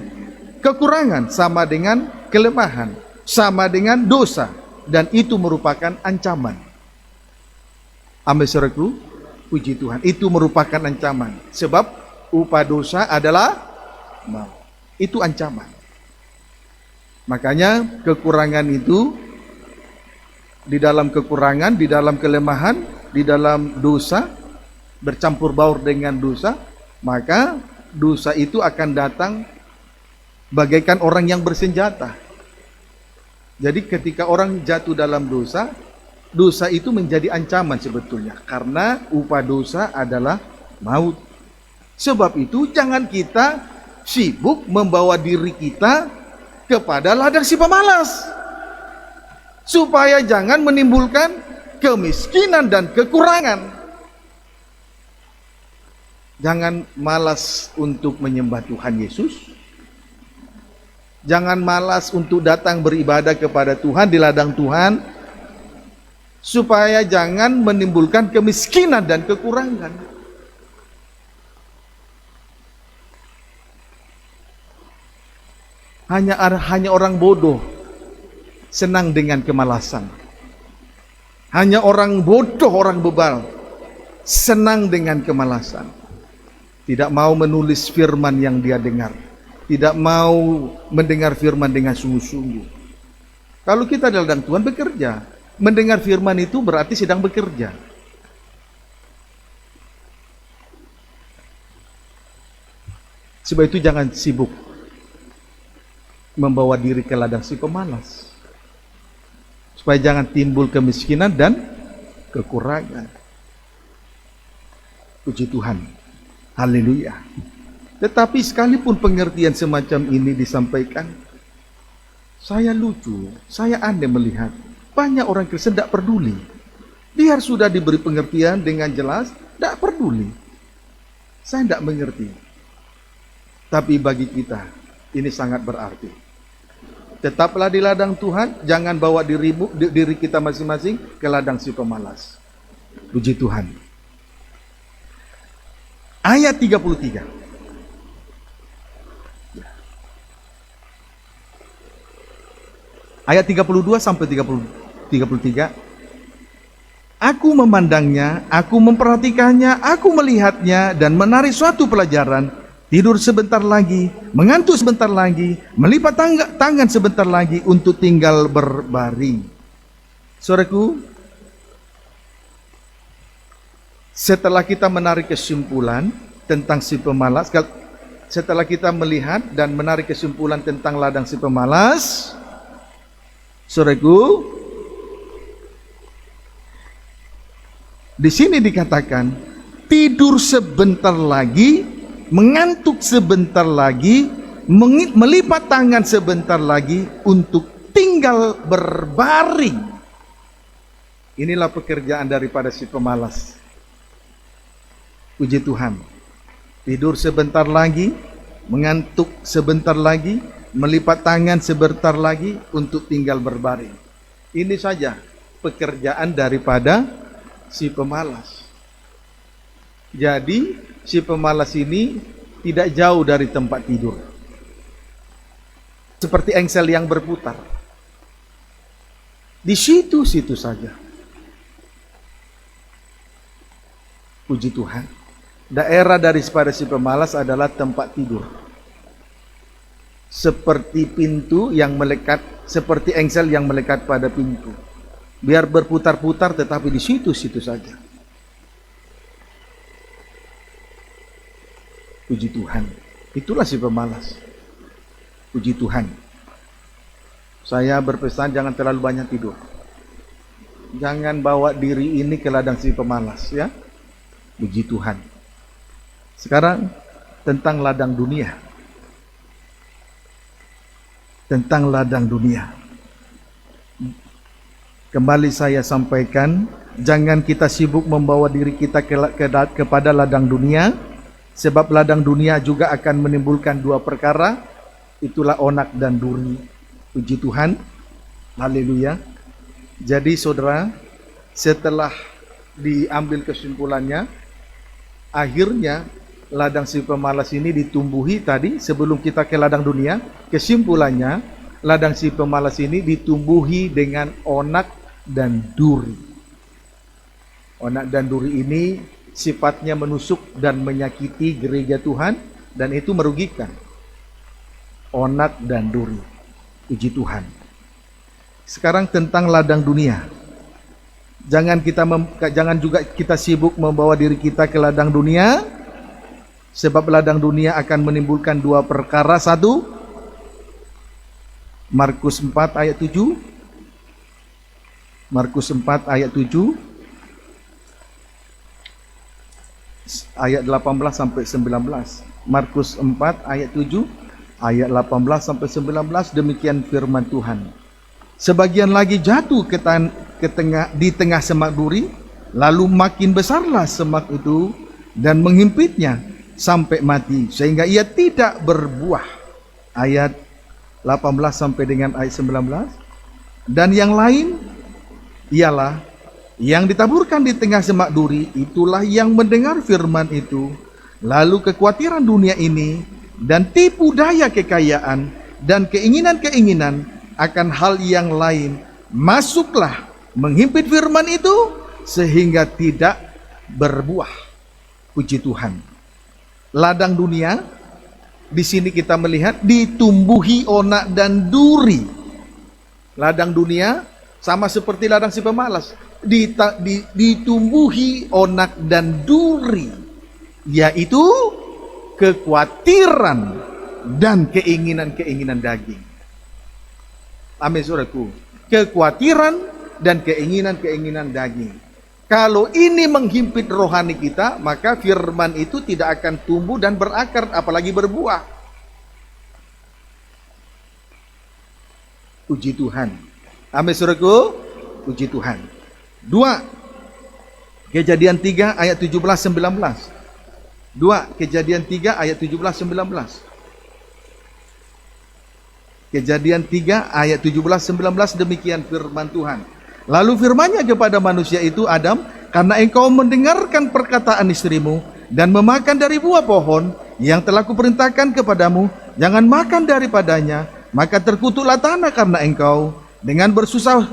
kekurangan sama dengan kelemahan, sama dengan dosa, dan itu merupakan ancaman. Amin, saudaraku. Puji Tuhan. Itu merupakan ancaman, sebab upah dosa adalah maut. Itu ancaman. Makanya kekurangan itu, di dalam kekurangan, di dalam kelemahan, di dalam dosa, bercampur baur dengan dosa, maka dosa itu akan datang bagaikan orang yang bersenjata. Jadi ketika orang jatuh dalam dosa, dosa itu menjadi ancaman sebetulnya, karena upah dosa adalah maut. Sebab itu jangan kita sibuk membawa diri kita kepada ladang si pemalas, supaya jangan menimbulkan kemiskinan dan kekurangan. Jangan malas untuk menyembah Tuhan Yesus. Jangan malas untuk datang beribadah kepada Tuhan di ladang Tuhan, supaya jangan menimbulkan kemiskinan dan kekurangan. Hanya orang bodoh senang dengan kemalasan. Hanya orang bodoh, orang bebal senang dengan kemalasan. Tidak mau menulis firman yang dia dengar, tidak mau mendengar firman dengan sungguh-sungguh. Kalau kita di ladang Tuhan bekerja, mendengar firman itu berarti sedang bekerja. Sebab itu jangan sibuk membawa diri ke ladang si pemalas, supaya jangan timbul kemiskinan dan kekurangan. Puji Tuhan. Haleluya. Tetapi sekalipun pengertian semacam ini disampaikan, saya lucu, saya aneh melihat banyak orang Kristen tidak peduli. Dia sudah diberi pengertian dengan jelas, tidak peduli. Saya tidak mengerti. Tapi bagi kita ini sangat berarti. Tetaplah di ladang Tuhan, jangan bawa diri kita masing-masing ke ladang si pemalas. Puji Tuhan. Ayat 33. Ayat 32 sampai 33. Aku memandangnya, aku memperhatikannya, aku melihatnya dan menarik suatu pelajaran. Tidur sebentar lagi, mengantuk sebentar lagi, melipat tangan sebentar lagi untuk tinggal berbaring. Saudaraku, setelah kita menarik kesimpulan tentang si pemalas, setelah kita melihat dan menarik kesimpulan tentang ladang si pemalas, saudaraku, di sini dikatakan tidur sebentar lagi, mengantuk sebentar lagi, melipat tangan sebentar lagi untuk tinggal berbaring. Inilah pekerjaan daripada si pemalas. Puji Tuhan. tidur sebentar lagi, mengantuk sebentar lagi, melipat tangan sebentar lagi untuk tinggal berbaring. Ini saja pekerjaan daripada si pemalas. Jadi si pemalas ini tidak jauh dari tempat tidur, seperti engsel yang berputar. Di situ-situ saja. Puji Tuhan. Daerah daripada si pemalas adalah tempat tidur. Seperti pintu yang melekat, seperti engsel yang melekat pada pintu. Biar berputar-putar tetapi di situ-situ saja. Puji Tuhan. Itulah si pemalas. Puji Tuhan. Saya berpesan jangan terlalu banyak tidur. Jangan bawa diri ini ke ladang si pemalas, ya. Puji Tuhan. Sekarang tentang ladang dunia. Tentang ladang dunia. Kembali saya sampaikan, jangan kita sibuk membawa diri kita kepada ladang dunia, sebab ladang dunia juga akan menimbulkan dua perkara, itulah onak dan duri. Puji Tuhan. Haleluya. Jadi saudara, setelah diambil kesimpulannya, akhirnya ladang si pemalas ini ditumbuhi tadi sebelum kita ke ladang dunia. Kesimpulannya, ladang si pemalas ini ditumbuhi dengan onak dan duri. Onak dan duri ini sifatnya menusuk dan menyakiti gereja Tuhan, dan itu merugikan. Onak dan duri. Puji Tuhan. Sekarang tentang ladang dunia. Jangan juga kita sibuk membawa diri kita ke ladang dunia, sebab ladang dunia akan menimbulkan dua perkara. Satu, Markus 4 ayat 7. Markus 4 ayat 7. Ayat 18 sampai 19. Markus 4 ayat 7, ayat 18 sampai 19, demikian firman Tuhan. Sebagian lagi jatuh di tengah semak duri, lalu makin besarlah semak itu dan menghimpitnya sampai mati, sehingga ia tidak berbuah. Ayat 18 sampai dengan ayat 19. Dan yang lain ialah yang ditaburkan di tengah semak duri, itulah yang mendengar firman itu, lalu kekhawatiran dunia ini dan tipu daya kekayaan dan keinginan-keinginan akan hal yang lain masuklah menghimpit firman itu sehingga tidak berbuah. Puji Tuhan. Ladang dunia di sini kita melihat ditumbuhi onak dan duri. Ladang dunia sama seperti ladang si pemalas, ditumbuhi onak dan duri, yaitu kekhawatiran dan keinginan-keinginan daging. Amin, saudaraku. Kekhawatiran dan keinginan-keinginan daging. Kalau ini menghimpit rohani kita, maka firman itu tidak akan tumbuh dan berakar, apalagi berbuah. Puji Tuhan. Amin, saudaraku. Puji Tuhan. 2 Kejadian 3 ayat 17-19. 2 Kejadian 3 ayat 17-19. Kejadian 3 ayat 17-19, demikian firman Tuhan. Lalu firman-Nya kepada manusia itu, Adam, karena engkau mendengarkan perkataan istrimu dan memakan dari buah pohon yang telah kuperintahkan kepadamu, jangan makan daripadanya, maka terkutuklah tanah karena engkau. Dengan bersusah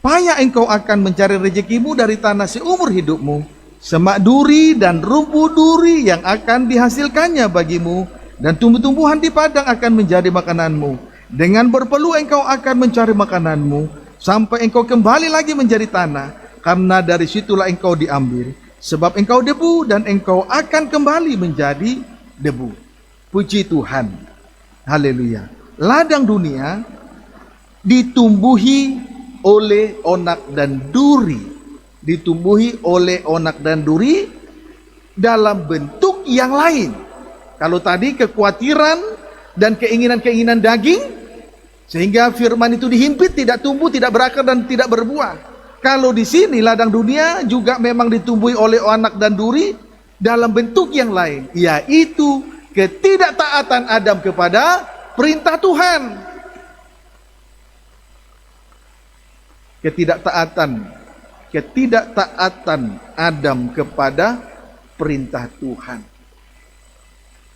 payah engkau akan mencari rezekimu dari tanah seumur hidupmu. Semak duri dan rumput duri yang akan dihasilkannya bagimu, dan tumbuh-tumbuhan di padang akan menjadi makananmu. Dengan berpeluh engkau akan mencari makananmu sampai engkau kembali lagi menjadi tanah, karena dari situlah engkau diambil. Sebab engkau debu dan engkau akan kembali menjadi debu. Puji Tuhan. Haleluya. Ladang dunia ditumbuhi oleh onak dan duri. Ditumbuhi oleh onak dan duri dalam bentuk yang lain. Kalau tadi kekhawatiran dan keinginan-keinginan daging, sehingga firman itu dihimpit, tidak tumbuh, tidak berakar dan tidak berbuah. Kalau di sini ladang dunia juga memang ditumbuhi oleh anak dan duri dalam bentuk yang lain, yaitu ketidaktaatan Adam kepada perintah Tuhan. Ketidaktaatan Adam kepada perintah Tuhan.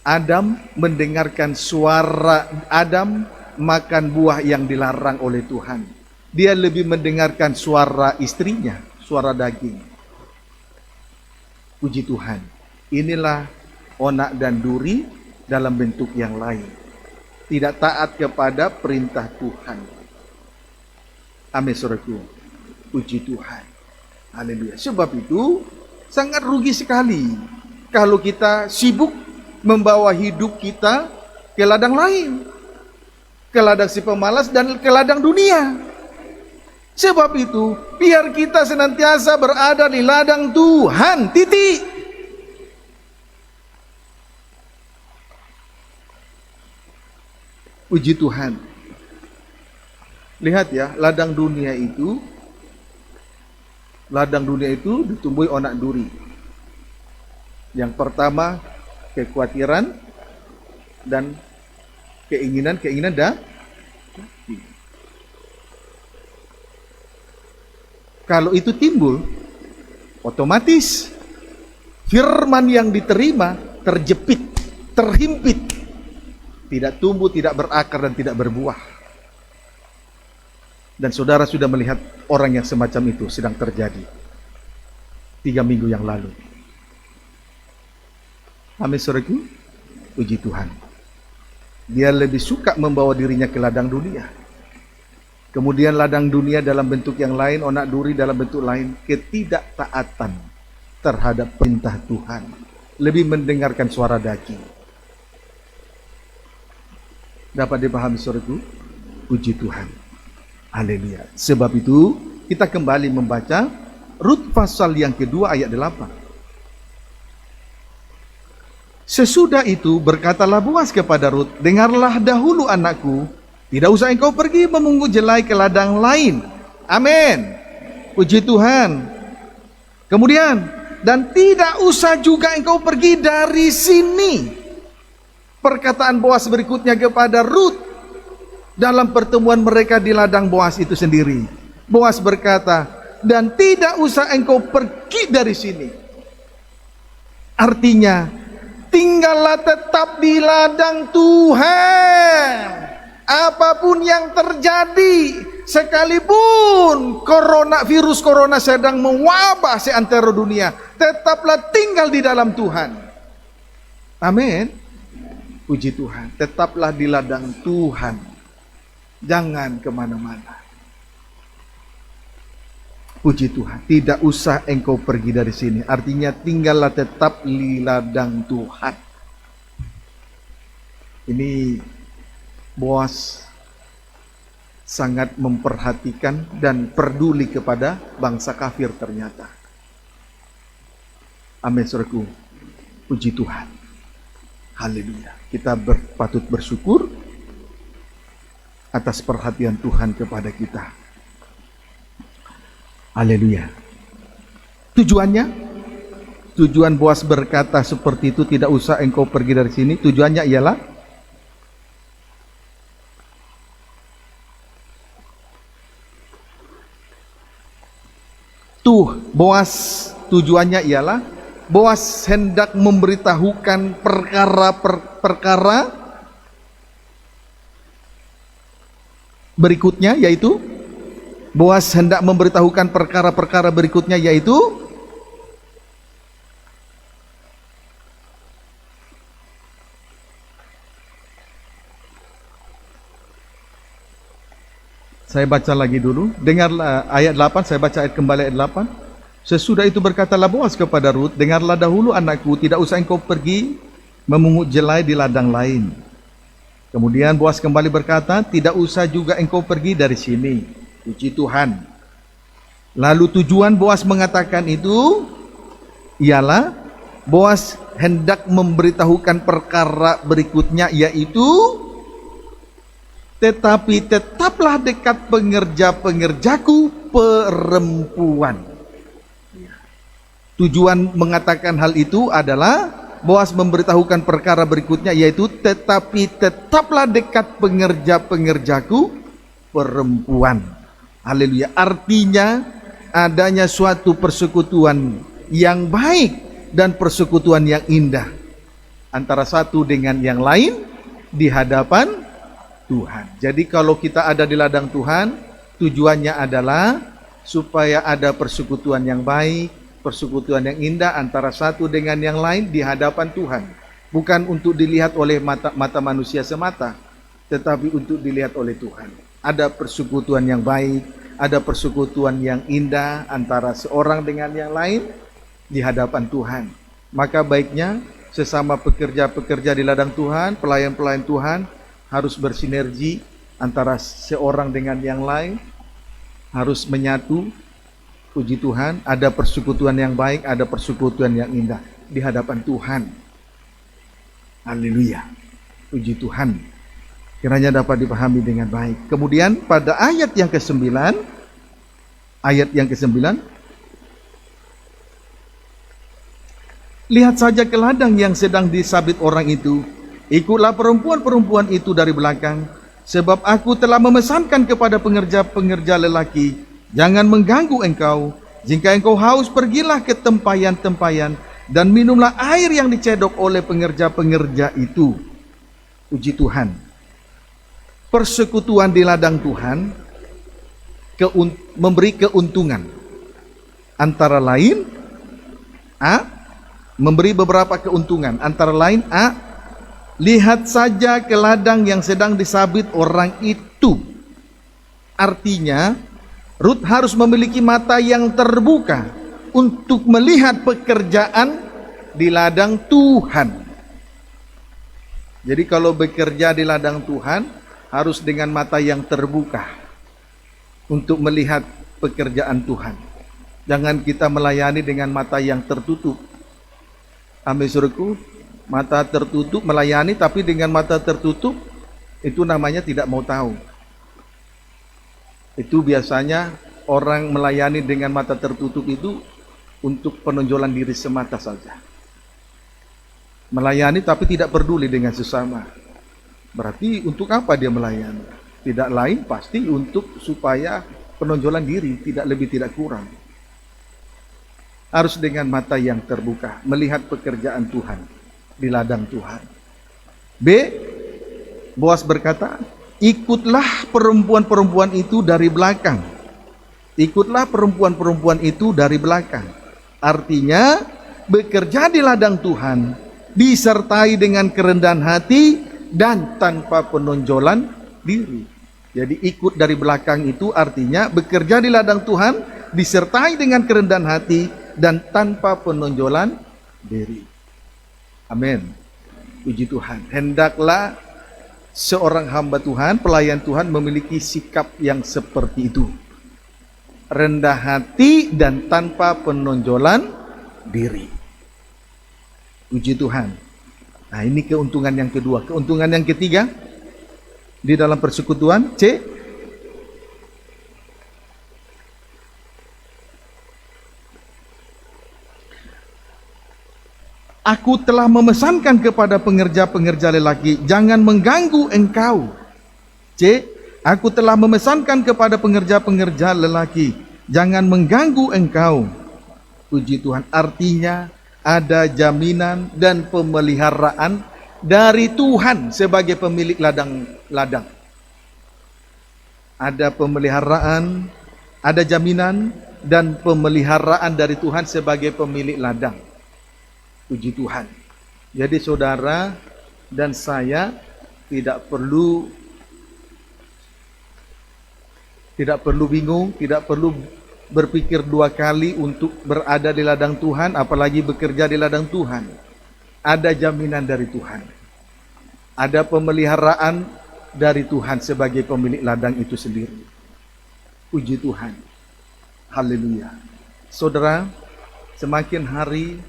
Adam mendengarkan suara, Adam makan buah yang dilarang oleh Tuhan. Dia lebih mendengarkan suara istrinya, suara daging. Puji Tuhan. Inilah onak dan duri dalam bentuk yang lain. Tidak taat kepada perintah Tuhan. Amin, saudaraku. Puji Tuhan. Haleluya. Sebab itu sangat rugi sekali kalau kita sibuk membawa hidup kita ke ladang lain, ke ladang si pemalas dan ke ladang dunia. Sebab itu biar kita senantiasa berada di ladang Tuhan. Titik. Puji Tuhan. Lihat ya, ladang dunia itu ditumbuhi onak duri. Yang pertama, kekhawatiran dan keinginan dah. Kalau itu timbul, otomatis firman yang diterima terjepit, terhimpit, tidak tumbuh, tidak berakar dan tidak berbuah. Dan saudara sudah melihat orang yang semacam itu sedang terjadi 3 minggu yang lalu. Amin, saudaraku. Puji Tuhan. Dia lebih suka membawa dirinya ke ladang dunia. Kemudian ladang dunia dalam bentuk yang lain, onak duri dalam bentuk lain, ketidaktaatan terhadap perintah Tuhan. Lebih mendengarkan suara daging. Dapat dipahami, saudaraku? Puji Tuhan. Haleluya. Sebab itu kita kembali membaca Rut pasal yang kedua ayat 8. Sesudah itu berkatalah Boas kepada Rut, dengarlah dahulu anakku, tidak usah engkau pergi memungut jelai ke ladang lain. Amin. Puji Tuhan. Kemudian, dan tidak usah juga engkau pergi dari sini. Perkataan Boas berikutnya kepada Rut dalam pertemuan mereka di ladang Boas itu sendiri. Boas berkata, dan tidak usah engkau pergi dari sini. Artinya, tinggallah tetap di ladang Tuhan. Apapun yang terjadi, sekalipun virus corona sedang mewabah seantero dunia, tetaplah tinggal di dalam Tuhan. Amin. Puji Tuhan. Tetaplah di ladang Tuhan. Jangan kemana-mana. Puji Tuhan. Tidak usah engkau pergi dari sini. Artinya tinggallah tetap di ladang Tuhan. Ini Boas sangat memperhatikan dan peduli kepada bangsa kafir ternyata. Amin, saudaraku. Puji Tuhan. Haleluya. Kita patut bersyukur atas perhatian Tuhan kepada kita. Haleluya. Tujuan Boas berkata seperti itu, tidak usah engkau pergi dari sini. Tujuannya ialah Boas hendak memberitahukan perkara-perkara berikutnya, yaitu Boas hendak memberitahukan perkara-perkara berikutnya, yaitu saya baca lagi dulu. Dengarlah ayat 8, saya baca kembali ayat 8. Sesudah itu berkatalah Boas kepada Rut, dengarlah dahulu anakku, tidak usah engkau pergi memungut jelai di ladang lain. Kemudian Boas kembali berkata, tidak usah juga engkau pergi dari sini. Puji Tuhan. Lalu tujuan Boas mengatakan itu ialah Boas hendak memberitahukan perkara berikutnya, yaitu tetapi tetaplah dekat pengerja-pengerjaku perempuan. Tujuan mengatakan hal itu adalah Boas memberitahukan perkara berikutnya, yaitu tetapi tetaplah dekat pengerja-pengerjaku perempuan. Haleluya. Artinya adanya suatu persekutuan yang baik dan persekutuan yang indah antara satu dengan yang lain di hadapan Tuhan. Jadi kalau kita ada di ladang Tuhan, tujuannya adalah supaya ada persekutuan yang baik, persekutuan yang indah antara satu dengan yang lain di hadapan Tuhan. Bukan untuk dilihat oleh mata manusia semata, tetapi untuk dilihat oleh Tuhan. Ada persekutuan yang baik, ada persekutuan yang indah antara seorang dengan yang lain di hadapan Tuhan. Maka baiknya sesama pekerja-pekerja di ladang Tuhan, pelayan-pelayan Tuhan harus bersinergi antara seorang dengan yang lain, harus menyatu. Puji Tuhan, ada persekutuan yang baik, ada persekutuan yang indah di hadapan Tuhan. Haleluya. Puji Tuhan. Kiranya dapat dipahami dengan baik. Kemudian pada ayat yang ke-9, lihat saja ke ladang yang sedang disabit orang itu. Ikutlah perempuan-perempuan itu dari belakang, sebab aku telah memesankan kepada pengerja-pengerja lelaki, jangan mengganggu engkau. Jika engkau haus, pergilah ke tempayan-tempayan dan minumlah air yang dicedok oleh pengerja-pengerja itu. Puji Tuhan. Persekutuan di ladang Tuhan memberi keuntungan. Antara lain memberi beberapa keuntungan. Antara lain lihat saja ke ladang yang sedang disabit orang itu. Artinya Rut harus memiliki mata yang terbuka untuk melihat pekerjaan di ladang Tuhan. Jadi kalau bekerja di ladang Tuhan harus dengan mata yang terbuka untuk melihat pekerjaan Tuhan. Jangan kita melayani dengan mata yang tertutup. Amin, saudaraku. Mata tertutup melayani, tapi dengan mata tertutup itu namanya tidak mau tahu. Itu biasanya orang melayani dengan mata tertutup itu untuk penonjolan diri semata saja. Melayani tapi tidak peduli dengan sesama. Berarti untuk apa dia melayani? Tidak lain pasti untuk supaya penonjolan diri, tidak lebih tidak kurang. Harus dengan mata yang terbuka, melihat pekerjaan Tuhan di ladang Tuhan. B. Boas berkata, ikutlah perempuan-perempuan itu dari belakang. Ikutlah perempuan-perempuan itu dari belakang. Artinya bekerja di ladang Tuhan disertai dengan kerendahan hati dan tanpa penonjolan diri. Jadi ikut dari belakang itu artinya bekerja di ladang Tuhan disertai dengan kerendahan hati dan tanpa penonjolan diri. Amin. Puji Tuhan. Hendaklah seorang hamba Tuhan, pelayan Tuhan memiliki sikap yang seperti itu. Rendah hati dan tanpa penonjolan diri. Puji Tuhan. Nah, ini keuntungan yang kedua. Keuntungan yang ketiga di dalam persekutuan, C. Aku telah memesankan kepada pengerja-pengerja lelaki, jangan mengganggu engkau. C. Aku telah memesankan kepada pengerja-pengerja lelaki, jangan mengganggu engkau. Puji Tuhan. Artinya ada jaminan dan pemeliharaan dari Tuhan sebagai pemilik ladang. Ada pemeliharaan, ada jaminan dan pemeliharaan dari Tuhan sebagai pemilik ladang. Puji Tuhan. Jadi saudara dan saya tidak perlu bingung, tidak perlu berpikir dua kali untuk berada di ladang Tuhan, apalagi bekerja di ladang Tuhan. Ada jaminan dari Tuhan. Ada pemeliharaan dari Tuhan sebagai pemilik ladang itu sendiri. Puji Tuhan. Haleluya. Saudara, semakin hari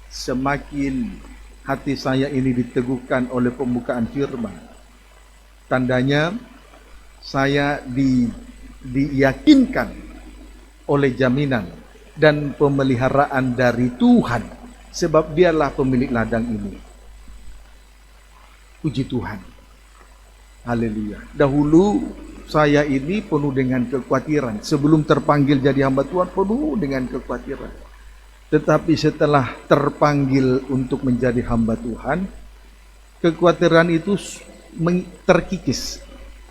semakin hati saya ini diteguhkan oleh pembukaan firman. Tandanya saya diyakinkan oleh jaminan dan pemeliharaan dari Tuhan, sebab dialah pemilik ladang ini. Puji Tuhan. Haleluya. Dahulu saya ini penuh dengan kekhawatiran. Sebelum terpanggil jadi hamba Tuhan, penuh dengan kekhawatiran. Tetapi setelah terpanggil untuk menjadi hamba Tuhan, kekhawatiran itu terkikis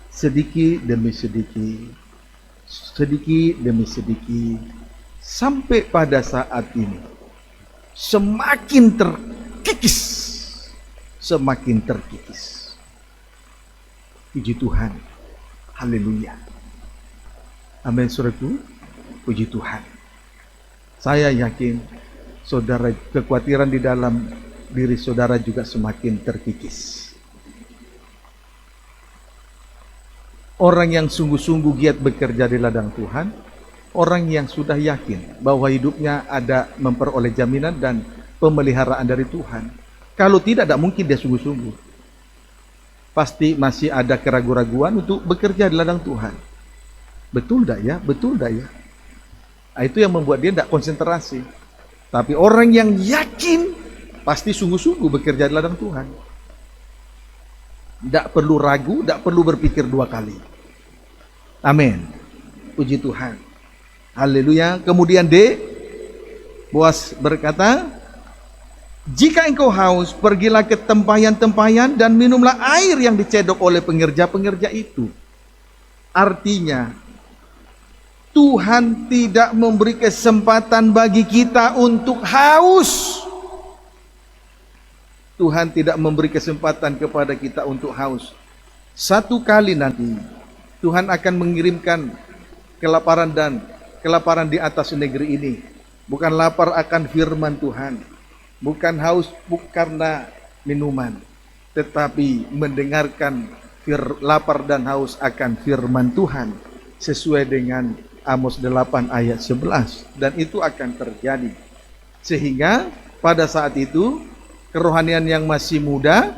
sedikit demi sedikit, sedikit demi sedikit, sampai pada saat ini semakin terkikis, semakin terkikis. Puji Tuhan. Haleluya. Amin, saudaraku. Puji Tuhan. Saya yakin saudara, kekhawatiran di dalam diri saudara juga semakin terkikis. Orang yang sungguh-sungguh giat bekerja di ladang Tuhan, orang yang sudah yakin bahwa hidupnya ada memperoleh jaminan dan pemeliharaan dari Tuhan. Kalau tidak mungkin dia sungguh-sungguh. Pasti masih ada keraguan-raguan untuk bekerja di ladang Tuhan. Betul tak ya? Betul tak ya? Nah, itu yang membuat dia tidak konsentrasi. Tapi orang yang yakin pasti sungguh-sungguh bekerja di ladang Tuhan. Tidak perlu ragu, tidak perlu berpikir dua kali. Amin. Puji Tuhan. Haleluya. Kemudian Boas berkata, jika engkau haus, pergilah ke tempayan-tempayan dan minumlah air yang dicedok oleh pengerja-pengerja itu. Artinya, Tuhan tidak memberi kesempatan bagi kita untuk haus. Tuhan tidak memberi kesempatan kepada kita untuk haus. Satu kali nanti Tuhan akan mengirimkan kelaparan di atas negeri ini. Bukan lapar akan firman Tuhan, bukan haus karena minuman, tetapi mendengarkan lapar dan haus akan firman Tuhan sesuai dengan Amos 8 ayat 11, dan itu akan terjadi. Sehingga pada saat itu kerohanian yang masih muda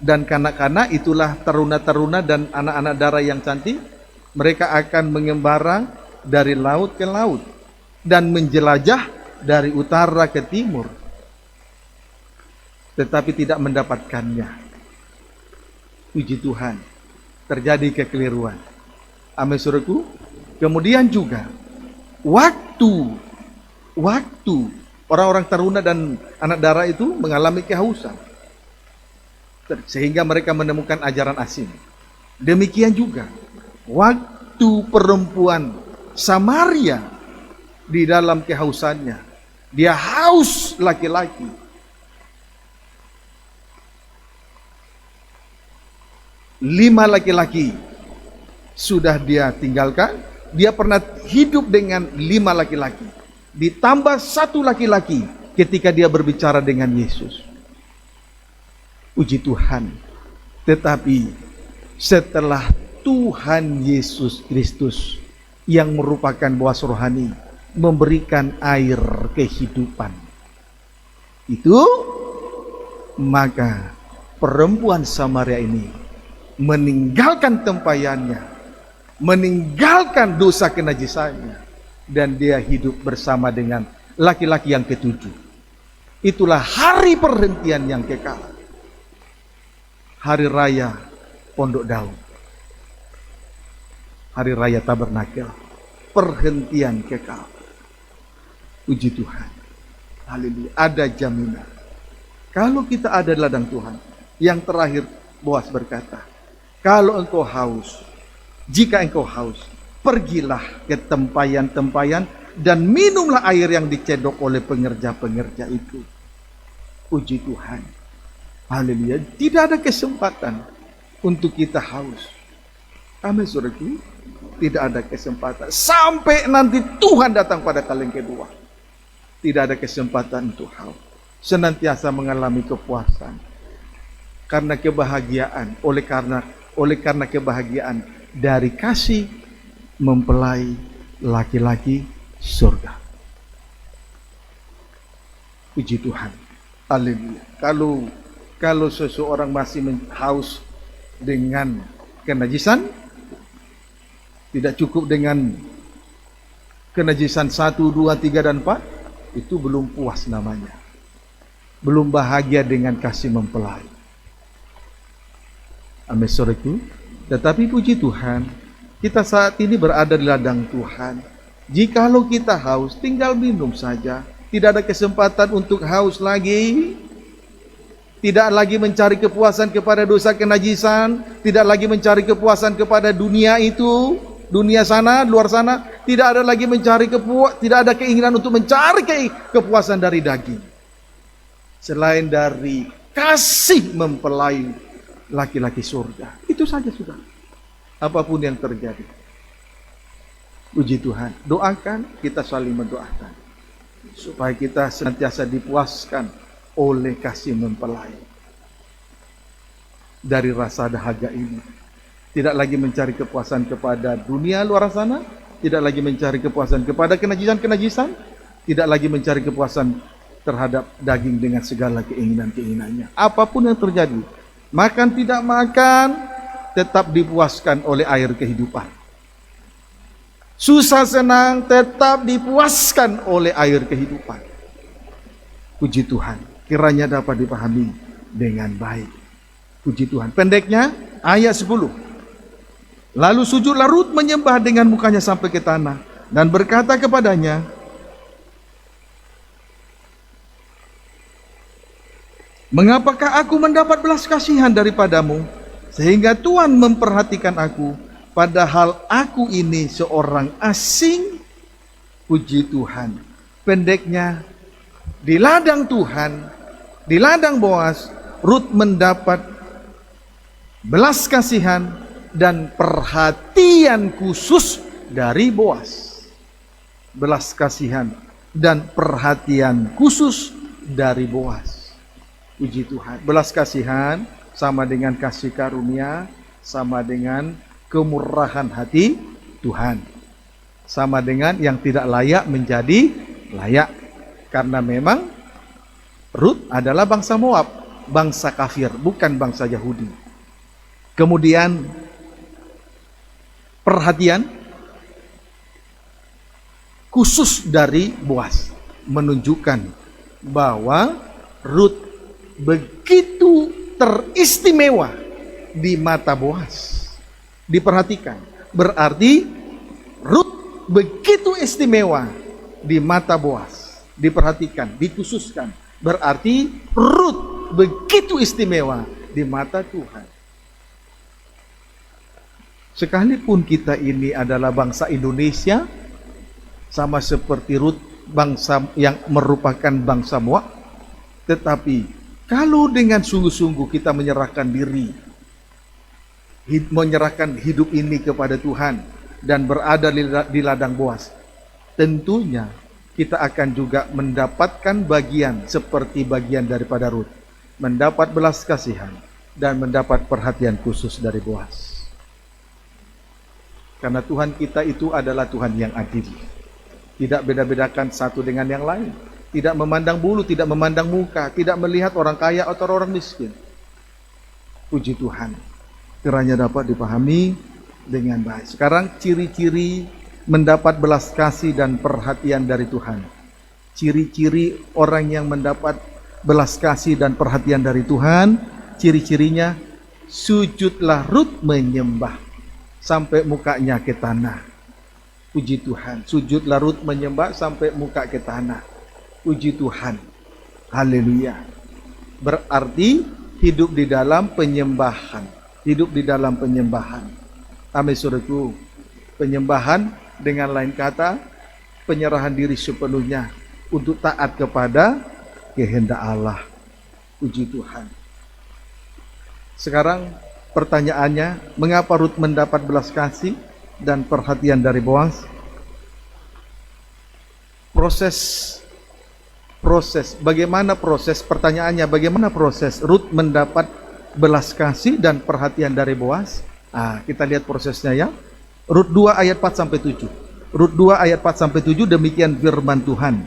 dan kanak-kanak, itulah taruna-taruna dan anak-anak darah yang cantik, mereka akan mengembara dari laut ke laut dan menjelajah dari utara ke timur, tetapi tidak mendapatkannya. Puji Tuhan, terjadi kekeliruan. Amin, saudaraku. Kemudian juga waktu orang-orang taruna dan anak darah itu mengalami kehausan, sehingga mereka menemukan ajaran asing. Demikian juga waktu perempuan Samaria di dalam kehausannya, dia haus laki-laki. Lima laki-laki sudah dia tinggalkan. Dia pernah hidup dengan 5 laki-laki, ditambah 1 laki-laki ketika dia berbicara dengan Yesus. Puji Tuhan. Tetapi setelah Tuhan Yesus Kristus yang merupakan Boas rohani memberikan air kehidupan itu, maka perempuan Samaria ini meninggalkan tempayannya, meninggalkan dosa kenajisannya, dan dia hidup bersama dengan laki-laki yang ketujuh. Itulah hari perhentian yang kekal, hari raya Pondok Daun, hari raya Tabernakel, perhentian kekal. Puji Tuhan. Haleluya. Ada jaminan. Kalau kita ada di ladang Tuhan. Yang terakhir Boas berkata, kalau engkau haus, jika engkau haus, pergilah ke tempayan-tempayan dan minumlah air yang dicedok oleh pengerja-pengerja itu. Puji Tuhan. Haleluya. Tidak ada kesempatan untuk kita haus. Amin, saudaraku. Tidak ada kesempatan. Sampai nanti Tuhan datang pada kali yang kedua. Tidak ada kesempatan untuk haus. Senantiasa mengalami kepuasan. Karena kebahagiaan. Oleh karena kebahagiaan dari kasih mempelai laki-laki surga. Puji Tuhan. Haleluya. Kalau seseorang masih haus dengan kenajisan, tidak cukup dengan kenajisan 1, 2, 3, dan 4, itu belum puas namanya. Belum bahagia dengan kasih mempelai. Amin, saudaraku. Tetapi puji Tuhan, kita saat ini berada di ladang Tuhan. Jikalau kita haus, tinggal minum saja. Tidak ada kesempatan untuk haus lagi. Tidak lagi mencari kepuasan kepada dosa kenajisan. Tidak lagi mencari kepuasan kepada dunia itu, dunia sana, luar sana. Tidak ada lagi mencari tidak ada keinginan untuk mencari kepuasan dari daging. Selain dari kasih mempelai laki-laki surga. Itu saja sudah. Apapun yang terjadi. Puji Tuhan. Doakan, kita saling mendoakan. Supaya kita senantiasa dipuaskan oleh kasih mempelai. Dari rasa dahaga ini. Tidak lagi mencari kepuasan kepada dunia luar sana. Tidak lagi mencari kepuasan kepada kenajisan-kenajisan. Tidak lagi mencari kepuasan terhadap daging dengan segala keinginan-keinginannya. Apapun yang terjadi. Makan tidak makan, tetap dipuaskan oleh air kehidupan. Susah senang, tetap dipuaskan oleh air kehidupan. Puji Tuhan. Kiranya dapat dipahami dengan baik. Puji Tuhan. Pendeknya ayat 10. Lalu sujudlah Rut menyembah dengan mukanya sampai ke tanah dan berkata kepadanya, mengapakah aku mendapat belas kasihan daripadamu sehingga Tuhan memperhatikan aku, padahal aku ini seorang asing? Puji Tuhan. Pendeknya, di ladang Tuhan, di ladang Boas, Rut mendapat belas kasihan dan perhatian khusus dari Boas. Belas kasihan dan perhatian khusus dari Boas. Puji Tuhan. Belas kasihan sama dengan kasih karunia, sama dengan kemurahan hati Tuhan. Sama dengan yang tidak layak menjadi layak. Karena memang Rut adalah bangsa Moab, bangsa kafir, bukan bangsa Yahudi. Kemudian perhatian khusus dari Boas menunjukkan bahwa Rut begitu teristimewa di mata Boas. Diperhatikan, berarti Rut begitu istimewa di mata Boas. Diperhatikan, dikhususkan. Berarti Rut begitu istimewa di mata Tuhan. Sekalipun kita ini adalah bangsa Indonesia, sama seperti Rut, bangsa yang merupakan bangsa Moab, tetapi kalau dengan sungguh-sungguh kita menyerahkan diri, menyerahkan hidup ini kepada Tuhan dan berada di ladang Boas, tentunya kita akan juga mendapatkan bagian seperti bagian daripada Rut, mendapat belas kasihan dan mendapat perhatian khusus dari Boas. Karena Tuhan kita itu adalah Tuhan yang adil, tidak beda-bedakan satu dengan yang lain, tidak memandang bulu, tidak memandang muka, tidak melihat orang kaya atau orang miskin. Puji Tuhan, kiranya dapat dipahami dengan baik. Sekarang ciri-ciri mendapat belas kasih dan perhatian dari Tuhan. Ciri-ciri orang yang mendapat belas kasih dan perhatian dari Tuhan, ciri-cirinya, sujudlah Rut menyembah sampai mukanya ke tanah. Puji Tuhan. Sujudlah Rut menyembah sampai muka ke tanah. Puji Tuhan. Haleluya. Berarti hidup di dalam penyembahan. Hidup di dalam penyembahan. Amin, saudaraku. Penyembahan dengan lain kata, penyerahan diri sepenuhnya untuk taat kepada kehendak Allah. Puji Tuhan. Sekarang pertanyaannya, mengapa Rut mendapat belas kasih dan perhatian dari Boas? Bagaimana proses? Pertanyaannya, bagaimana proses Rut mendapat belas kasih dan perhatian dari Boas? Kita lihat prosesnya ya. Rut 2 ayat 4 sampai 7. Rut 2 ayat 4 sampai 7, demikian firman Tuhan.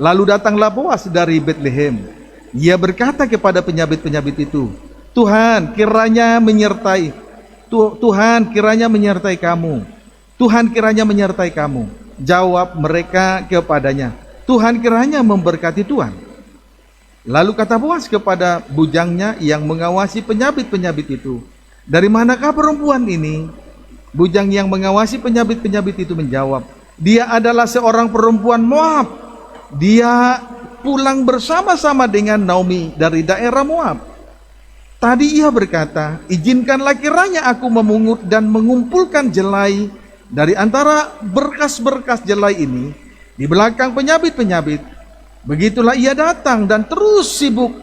Lalu datanglah Boas dari Betlehem. Ia berkata kepada penyabit-penyabit itu, Tuhan kiranya menyertai kamu. Tuhan kiranya menyertai kamu. Jawab mereka kepadanya, Tuhan kiranya memberkati Tuan. Lalu kata Boas kepada bujangnya yang mengawasi penyabit-penyabit itu, dari manakah perempuan ini? Bujang yang mengawasi penyabit-penyabit itu menjawab, dia adalah seorang perempuan Moab. Dia pulang bersama-sama dengan Naomi dari daerah Moab. Tadi ia berkata, izinkanlah kiranya aku memungut dan mengumpulkan jelai dari antara berkas-berkas jelai ini di belakang penyabit-penyabit. Begitulah ia datang dan terus sibuk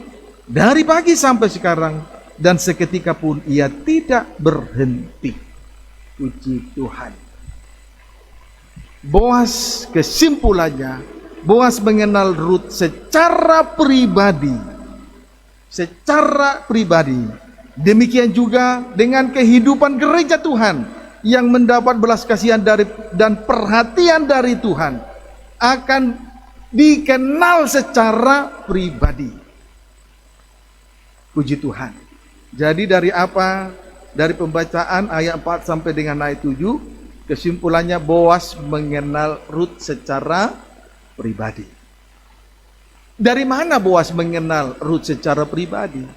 dari pagi sampai sekarang, dan seketika pun ia tidak berhenti. Puji Tuhan. Boas, kesimpulannya, Boas mengenal Rut secara pribadi. Secara pribadi. Demikian juga dengan kehidupan gereja Tuhan yang mendapat belas kasihan dan perhatian dari Tuhan akan dikenal secara pribadi. Puji Tuhan. Jadi dari apa? Dari pembacaan ayat 4 sampai dengan ayat 7, kesimpulannya Boas mengenal Rut secara pribadi. Dari mana Boas mengenal Rut secara pribadi?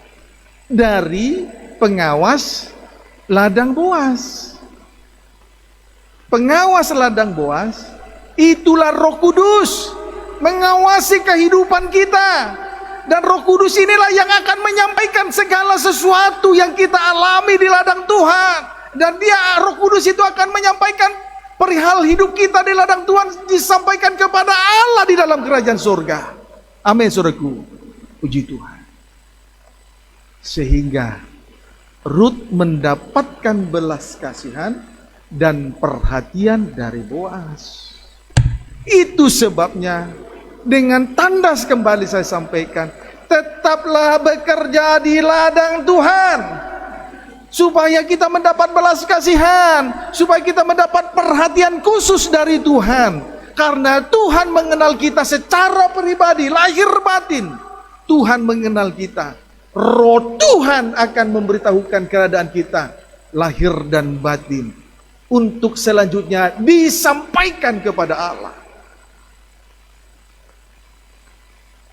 Dari pengawas ladang Boas. Pengawas ladang Boas, itulah Roh Kudus mengawasi kehidupan kita. Dan Roh Kudus inilah yang akan menyampaikan segala sesuatu yang kita alami di ladang Tuhan. Dan Roh Kudus itu akan menyampaikan perihal hidup kita di ladang Tuhan, disampaikan kepada Allah di dalam kerajaan surga. Amin, saudaraku. Puji Tuhan. Sehingga Rut mendapatkan belas kasihan dan perhatian dari Boas. Itu sebabnya dengan tandas kembali saya sampaikan, tetaplah bekerja di ladang Tuhan, supaya kita mendapat belas kasihan, supaya kita mendapat perhatian khusus dari Tuhan. Karena Tuhan mengenal kita secara pribadi, lahir batin. Tuhan mengenal kita. Roh Tuhan akan memberitahukan keadaan kita, lahir dan batin, untuk selanjutnya disampaikan kepada Allah.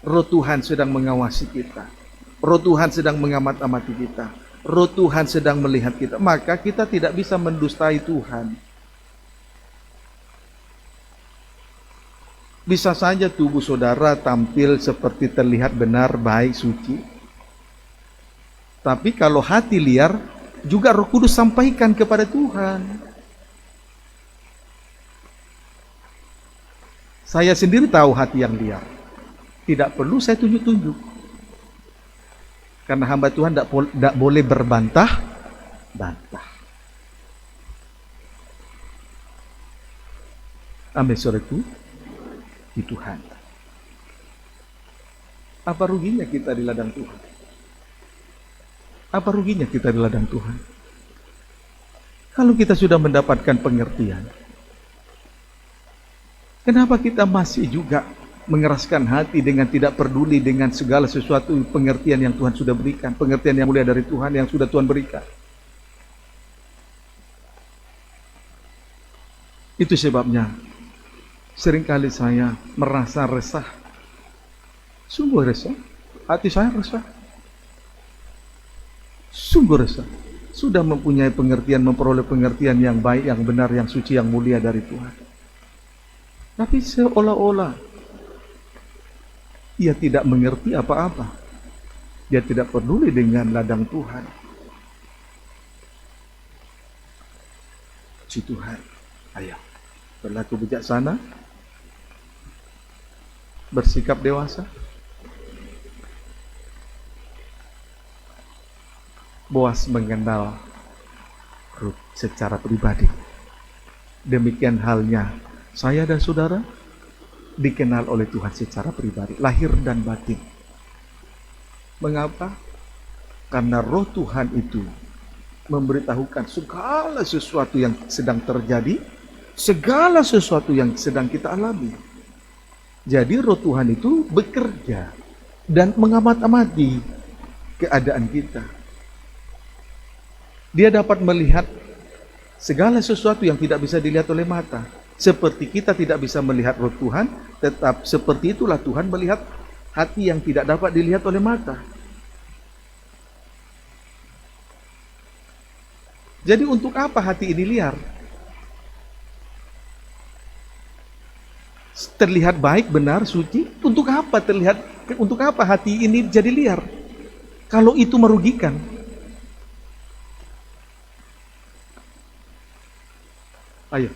Roh Tuhan sedang mengawasi kita. Roh Tuhan sedang mengamat-amati kita. Roh Tuhan sedang melihat kita. Maka kita tidak bisa mendustai Tuhan. Bisa saja tubuh saudara tampil seperti terlihat benar, baik, suci. Tapi kalau hati liar, juga Roh Kudus sampaikan kepada Tuhan. Saya sendiri tahu hati yang liar. Tidak perlu saya tunjuk-tunjuk. Karena hamba Tuhan tidak boleh berbantah-bantah. Amin, saudaraku. Di Tuhan. Apa ruginya kita di ladang Tuhan? Apa ruginya kita di ladang Tuhan? Kalau kita sudah mendapatkan pengertian, kenapa kita masih juga mengeraskan hati dengan tidak peduli dengan segala sesuatu pengertian yang Tuhan sudah berikan, pengertian yang mulia dari Tuhan yang sudah Tuhan berikan? Itu sebabnya seringkali saya merasa resah, sungguh resah, hati saya resah, sungguh resah. Sudah mempunyai pengertian, memperoleh pengertian yang baik, yang benar, yang suci, yang mulia dari Tuhan. Tapi seolah-olah ia tidak mengerti apa-apa. Dia tidak peduli dengan ladang Tuhan. Puji Tuhan. Ayo, berlaku bijaksana, bersikap dewasa. Boas mengenal Rut secara pribadi. Demikian halnya saya dan saudara dikenal oleh Tuhan secara pribadi, lahir dan batin. Mengapa? Karena Roh Tuhan itu memberitahukan segala sesuatu yang sedang terjadi, segala sesuatu yang sedang kita alami. Jadi Roh Tuhan itu bekerja dan mengamat-amati keadaan kita. Dia dapat melihat segala sesuatu yang tidak bisa dilihat oleh mata. Seperti kita tidak bisa melihat roh Tuhan, tetap seperti itulah Tuhan melihat hati yang tidak dapat dilihat oleh mata. Jadi untuk apa hati ini liar? Terlihat baik, benar, suci. Untuk apa terlihat? Untuk apa hati ini jadi liar? Kalau itu merugikan. Ayo.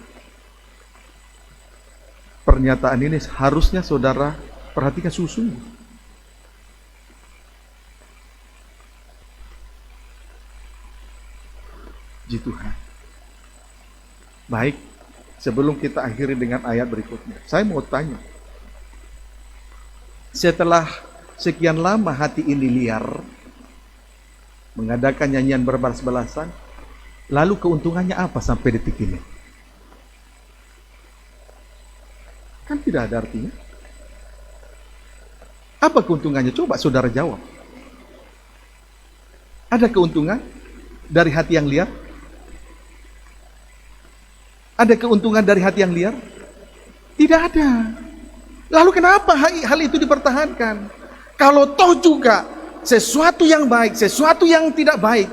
Pernyataan ini harusnya saudara perhatikan sungguh-sungguh. Puji Tuhan. Baik, sebelum kita akhiri dengan ayat berikutnya, saya mau tanya. Setelah sekian lama hati ini liar, mengadakan nyanyian berbalas-balasan, lalu keuntungannya apa sampai detik ini? Kan tidak ada artinya. Apa keuntungannya? Coba saudara jawab. Ada keuntungan dari hati yang liar? Ada keuntungan dari hati yang liar? Tidak ada. Lalu kenapa hal itu dipertahankan? Kalau toh juga sesuatu yang baik, sesuatu yang tidak baik,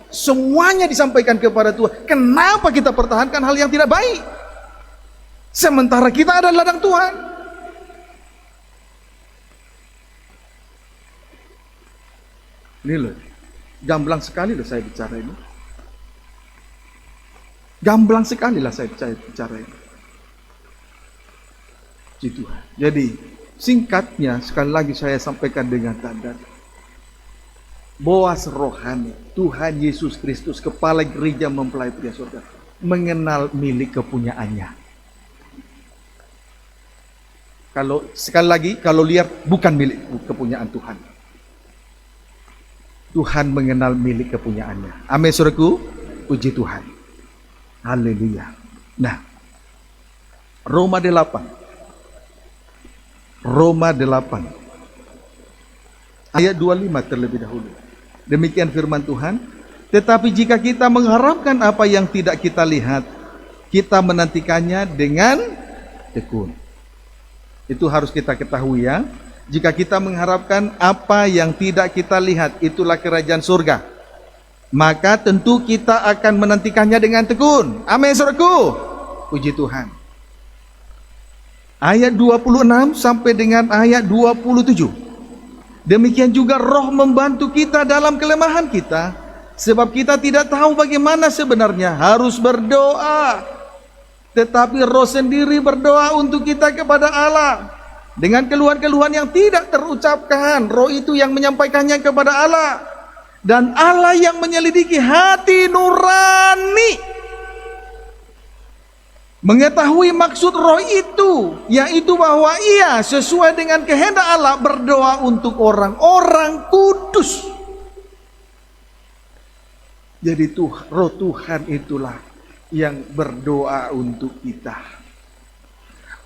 semuanya disampaikan kepada Tuhan, kenapa kita pertahankan hal yang tidak baik? Sementara kita adalah ladang Tuhan. Ini loh, gamblang sekali loh saya bicara ini. Gamblang sekali lah saya bicara ini. Puji Tuhan. Jadi singkatnya sekali lagi saya sampaikan dengan tanda boas rohani Tuhan Yesus Kristus, kepala gereja mempelai pria surga, mengenal milik kepunyaannya. Kalau sekali lagi, kalau liar bukan milik kepunyaan Tuhan. Tuhan mengenal milik kepunyaannya. Amin, saudaraku. Puji Tuhan. Haleluya. Nah, Roma 8. Roma 8. Ayat 25 terlebih dahulu. Demikian firman Tuhan. Tetapi jika kita mengharapkan apa yang tidak kita lihat, kita menantikannya dengan tekun. Itu harus kita ketahui ya. Jika kita mengharapkan apa yang tidak kita lihat, itulah kerajaan surga, maka tentu kita akan menantikannya dengan tekun. Amin, saudaraku. Puji Tuhan. Ayat 26 sampai dengan ayat 27. Demikian juga roh membantu kita dalam kelemahan kita, sebab kita tidak tahu bagaimana sebenarnya harus berdoa. Tetapi roh sendiri berdoa untuk kita kepada Allah dengan keluhan-keluhan yang tidak terucapkan. Roh itu yang menyampaikannya kepada Allah. Dan Allah yang menyelidiki hati nurani, mengetahui maksud roh itu, yaitu bahwa ia sesuai dengan kehendak Allah berdoa untuk orang-orang kudus. Jadi roh Tuhan itulah yang berdoa untuk kita.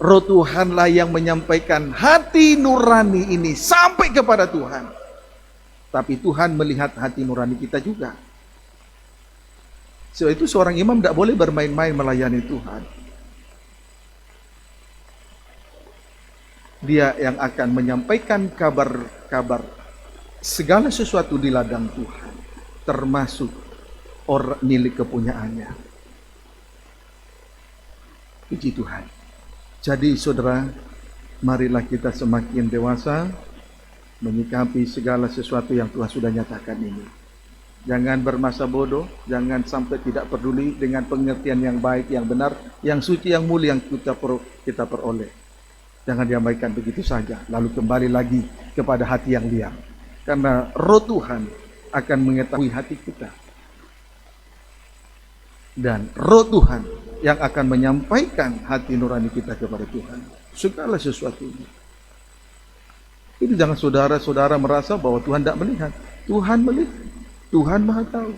Roh Tuhanlah yang menyampaikan hati nurani ini sampai kepada Tuhan. Tapi Tuhan melihat hati nurani kita juga. Sebab itu seorang imam tidak boleh bermain-main melayani Tuhan. Dia yang akan menyampaikan kabar-kabar segala sesuatu di ladang Tuhan, termasuk orang milik kepunyaannya. Puji Tuhan. Jadi saudara, marilah kita semakin dewasa menyikapi segala sesuatu yang Tuhan sudah nyatakan ini. Jangan bermasa bodoh, jangan sampai tidak peduli dengan pengertian yang baik, yang benar, yang suci, yang mulia yang kita peroleh. Jangan diabaikan begitu saja, lalu kembali lagi kepada hati yang liar. Karena roh Tuhan akan mengetahui hati kita. Dan roh Tuhan yang akan menyampaikan hati nurani kita kepada Tuhan. Segala sesuatunya. Ini jangan saudara-saudara merasa bahwa Tuhan tidak melihat. Tuhan melihat. Tuhan Maha tahu.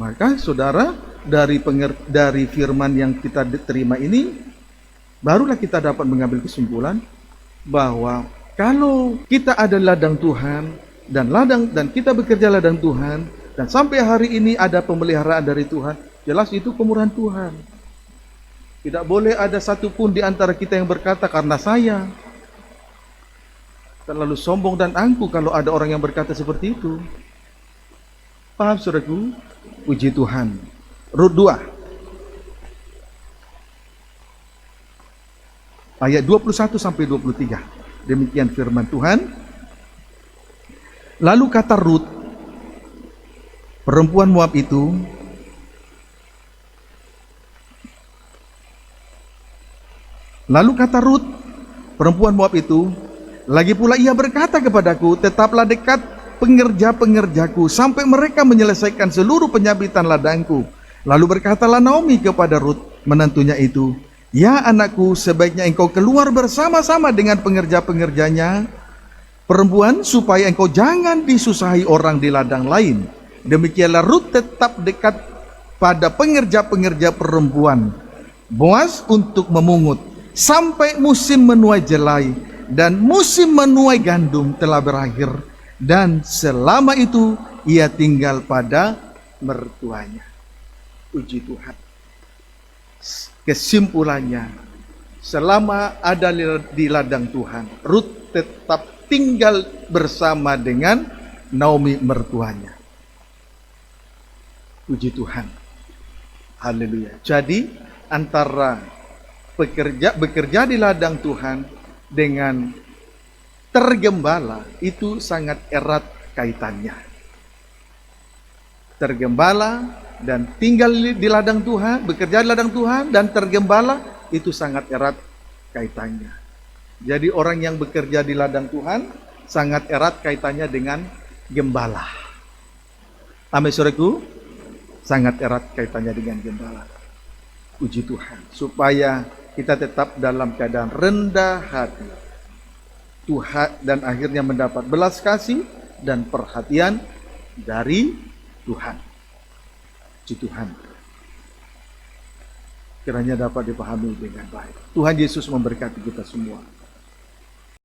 Maka saudara, dari firman yang kita terima ini, barulah kita dapat mengambil kesimpulan bahwa kalau kita ada ladang Tuhan dan kita bekerja ladang Tuhan, dan sampai hari ini ada pemeliharaan dari Tuhan, Jelas itu kemurahan Tuhan. Tidak boleh ada satupun di antara kita yang berkata karena saya. Terlalu sombong dan angkuh kalau ada orang yang berkata seperti itu. Paham saudaraku? Puji Tuhan. Rut 2 ayat 21 sampai 23. Demikian firman Tuhan. Lalu kata Rut, perempuan Moab itu, lagi pula ia berkata kepadaku, tetaplah dekat pengerja-pengerjaku sampai mereka menyelesaikan seluruh penyabitan ladangku. Lalu berkatalah Naomi kepada Rut, menantunya itu, ya anakku, sebaiknya engkau keluar bersama-sama dengan pengerja-pengerjanya perempuan, supaya engkau jangan disusahi orang di ladang lain. Demikianlah Rut tetap dekat pada pengerja-pengerja perempuan Boaz untuk memungut sampai musim menuai jelai dan musim menuai gandum telah berakhir, dan selama itu ia tinggal pada mertuanya. Puji Tuhan. Kesimpulannya, selama ada di ladang Tuhan, Rut tetap tinggal bersama dengan Naomi mertuanya. Puji Tuhan. Haleluya. Jadi antara bekerja di ladang Tuhan dengan tergembala itu sangat erat kaitannya. Tergembala dan tinggal di ladang Tuhan, bekerja di ladang Tuhan dan tergembala itu sangat erat kaitannya. Jadi orang yang bekerja di ladang Tuhan sangat erat kaitannya dengan gembala. Amin saudaraku, sangat erat kaitannya dengan gembala. Puji Tuhan, supaya kita tetap dalam keadaan rendah hati Tuhan, dan akhirnya mendapat belas kasih dan perhatian dari Tuhan. Puji Tuhan, kiranya dapat dipahami dengan baik. Tuhan Yesus memberkati kita semua.